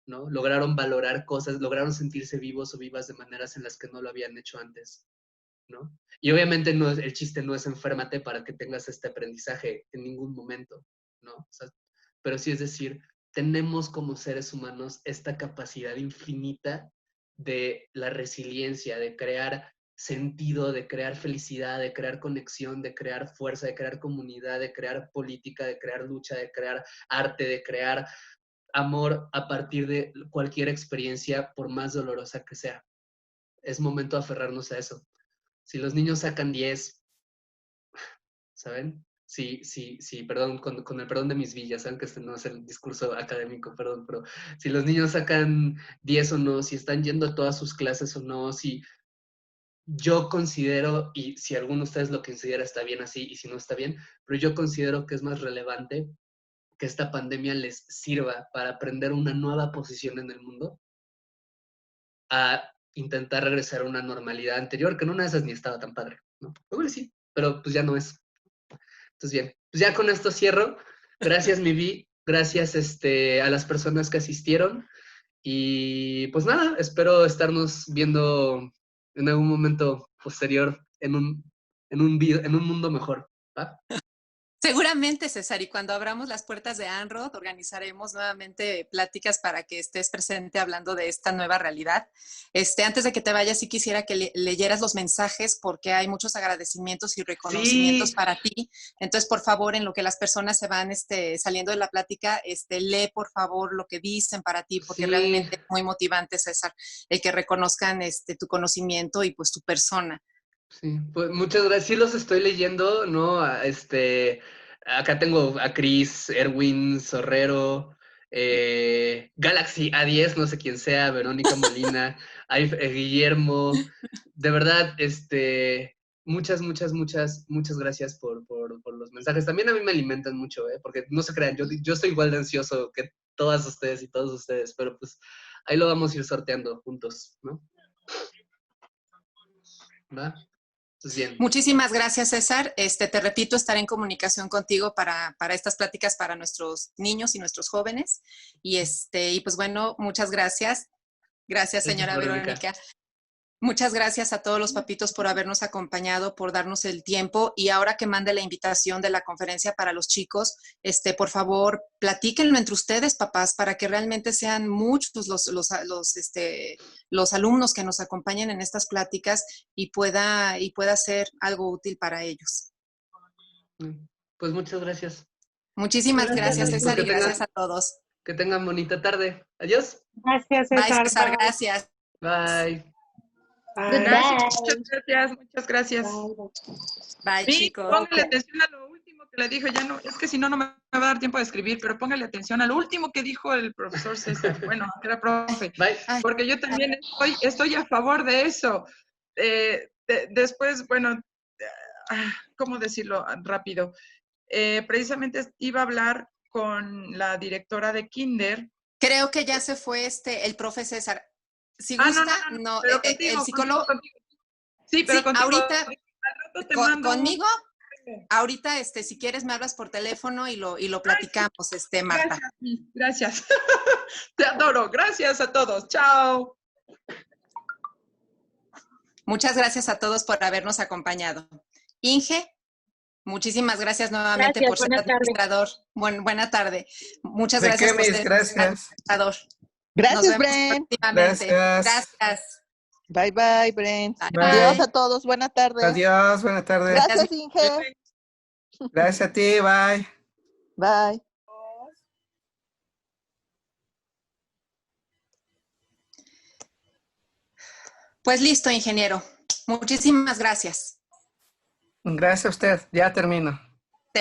¿no? Lograron valorar cosas, lograron sentirse vivos o vivas de maneras en las que no lo habían hecho antes, ¿no? Y obviamente no el chiste no es enférmate para que tengas este aprendizaje en ningún momento, ¿no? O sea, pero sí es decir, tenemos como seres humanos esta capacidad infinita de la resiliencia, de crear sentido, de crear felicidad, de crear conexión, de crear fuerza, de crear comunidad, de crear política, de crear lucha, de crear arte, de crear amor a partir de cualquier experiencia, por más dolorosa que sea. Es momento de aferrarnos a eso. Si los niños sacan 10, ¿saben? Sí, perdón, con el perdón de mis villas, saben que este no es el discurso académico, perdón, pero si los niños sacan 10 o no, si están yendo a todas sus clases o no, si yo considero, y si alguno de ustedes lo considera está bien así, y si no está bien, pero yo considero que es más relevante que esta pandemia les sirva para aprender una nueva posición en el mundo, a intentar regresar a una normalidad anterior, que en una de esas ni estaba tan padre, ¿no? Igual sí, pero pues ya no es. Entonces, bien, pues ya con esto cierro. Gracias, mi Vi. Gracias a las personas que asistieron. Y pues nada, espero estarnos viendo en algún momento posterior en un mundo mejor. ¿Va? Seguramente, César, y cuando abramos las puertas de ANROD, organizaremos nuevamente pláticas para que estés presente hablando de esta nueva realidad. Antes de que te vayas, sí quisiera que leyeras los mensajes porque hay muchos agradecimientos y reconocimientos Sí, para ti. Entonces, por favor, en lo que las personas se van saliendo de la plática, lee por favor lo que dicen para ti, porque sí, realmente es muy motivante, César, el que reconozcan tu conocimiento y pues tu persona. sí. Pues muchas gracias. Sí los estoy leyendo, ¿no? Acá tengo a Chris, Erwin, Sorrero, Galaxy A10, no sé quién sea, Verónica Molina, Guillermo. De verdad, muchas gracias por los mensajes. También a mí me alimentan mucho, ¿eh? Porque no se crean, yo estoy igual de ansioso que todas ustedes y todos ustedes, pero pues ahí lo vamos a ir sorteando juntos, ¿no? ¿Va? Entonces, bien. Muchísimas gracias, César. Te repito, estaré en comunicación contigo para estas pláticas para nuestros niños y nuestros jóvenes. Y pues bueno, muchas gracias. Gracias, Gracias, señora Verónica. Verónica. Muchas gracias a todos los papitos por habernos acompañado, por darnos el tiempo. Y ahora que mande la invitación de la conferencia para los chicos, por favor, platíquenlo entre ustedes, papás, para que realmente sean muchos los alumnos que nos acompañen en estas pláticas y pueda ser algo útil para ellos. Pues muchas gracias. Muchísimas gracias, Pues César, y gracias a todos. que tengan bonita tarde. Adiós. Gracias, Bye, César. César, Bye. gracias. Bye. Bye. Gracias, muchas gracias. Bye, Sí, chicos. póngale atención a lo último que le dijo, ya no, es que si no, no me va a dar tiempo de escribir, pero póngale atención a lo último que dijo el profesor César, bueno, que era profe, Bye. porque yo también estoy a favor de eso. Después, bueno, ¿cómo decirlo rápido? Precisamente iba a hablar con la directora de Kinder. Creo que ya se fue el profe César. Si gusta, no, pero contigo, el psicólogo. contigo. Sí, pero Sí, contigo. ahorita Al rato te mando conmigo, ahorita, si quieres me hablas por teléfono y lo platicamos, Marta. Gracias, gracias. Te adoro. Gracias a todos. Chao. Muchas gracias a todos por habernos acompañado. Inge, muchísimas gracias nuevamente por ser administrador. Buena tarde. Muchas gracias por ser Gracias. administrador. Gracias, Nos vemos Bren. próximamente. Gracias. Gracias. Bye, bye, Brent. Bye. Adiós a todos. Buenas tardes. Adiós, buenas tardes. Gracias, Inge. Gracias a ti, bye. Bye. Pues listo, ingeniero. Muchísimas gracias. Gracias a usted. Ya termino.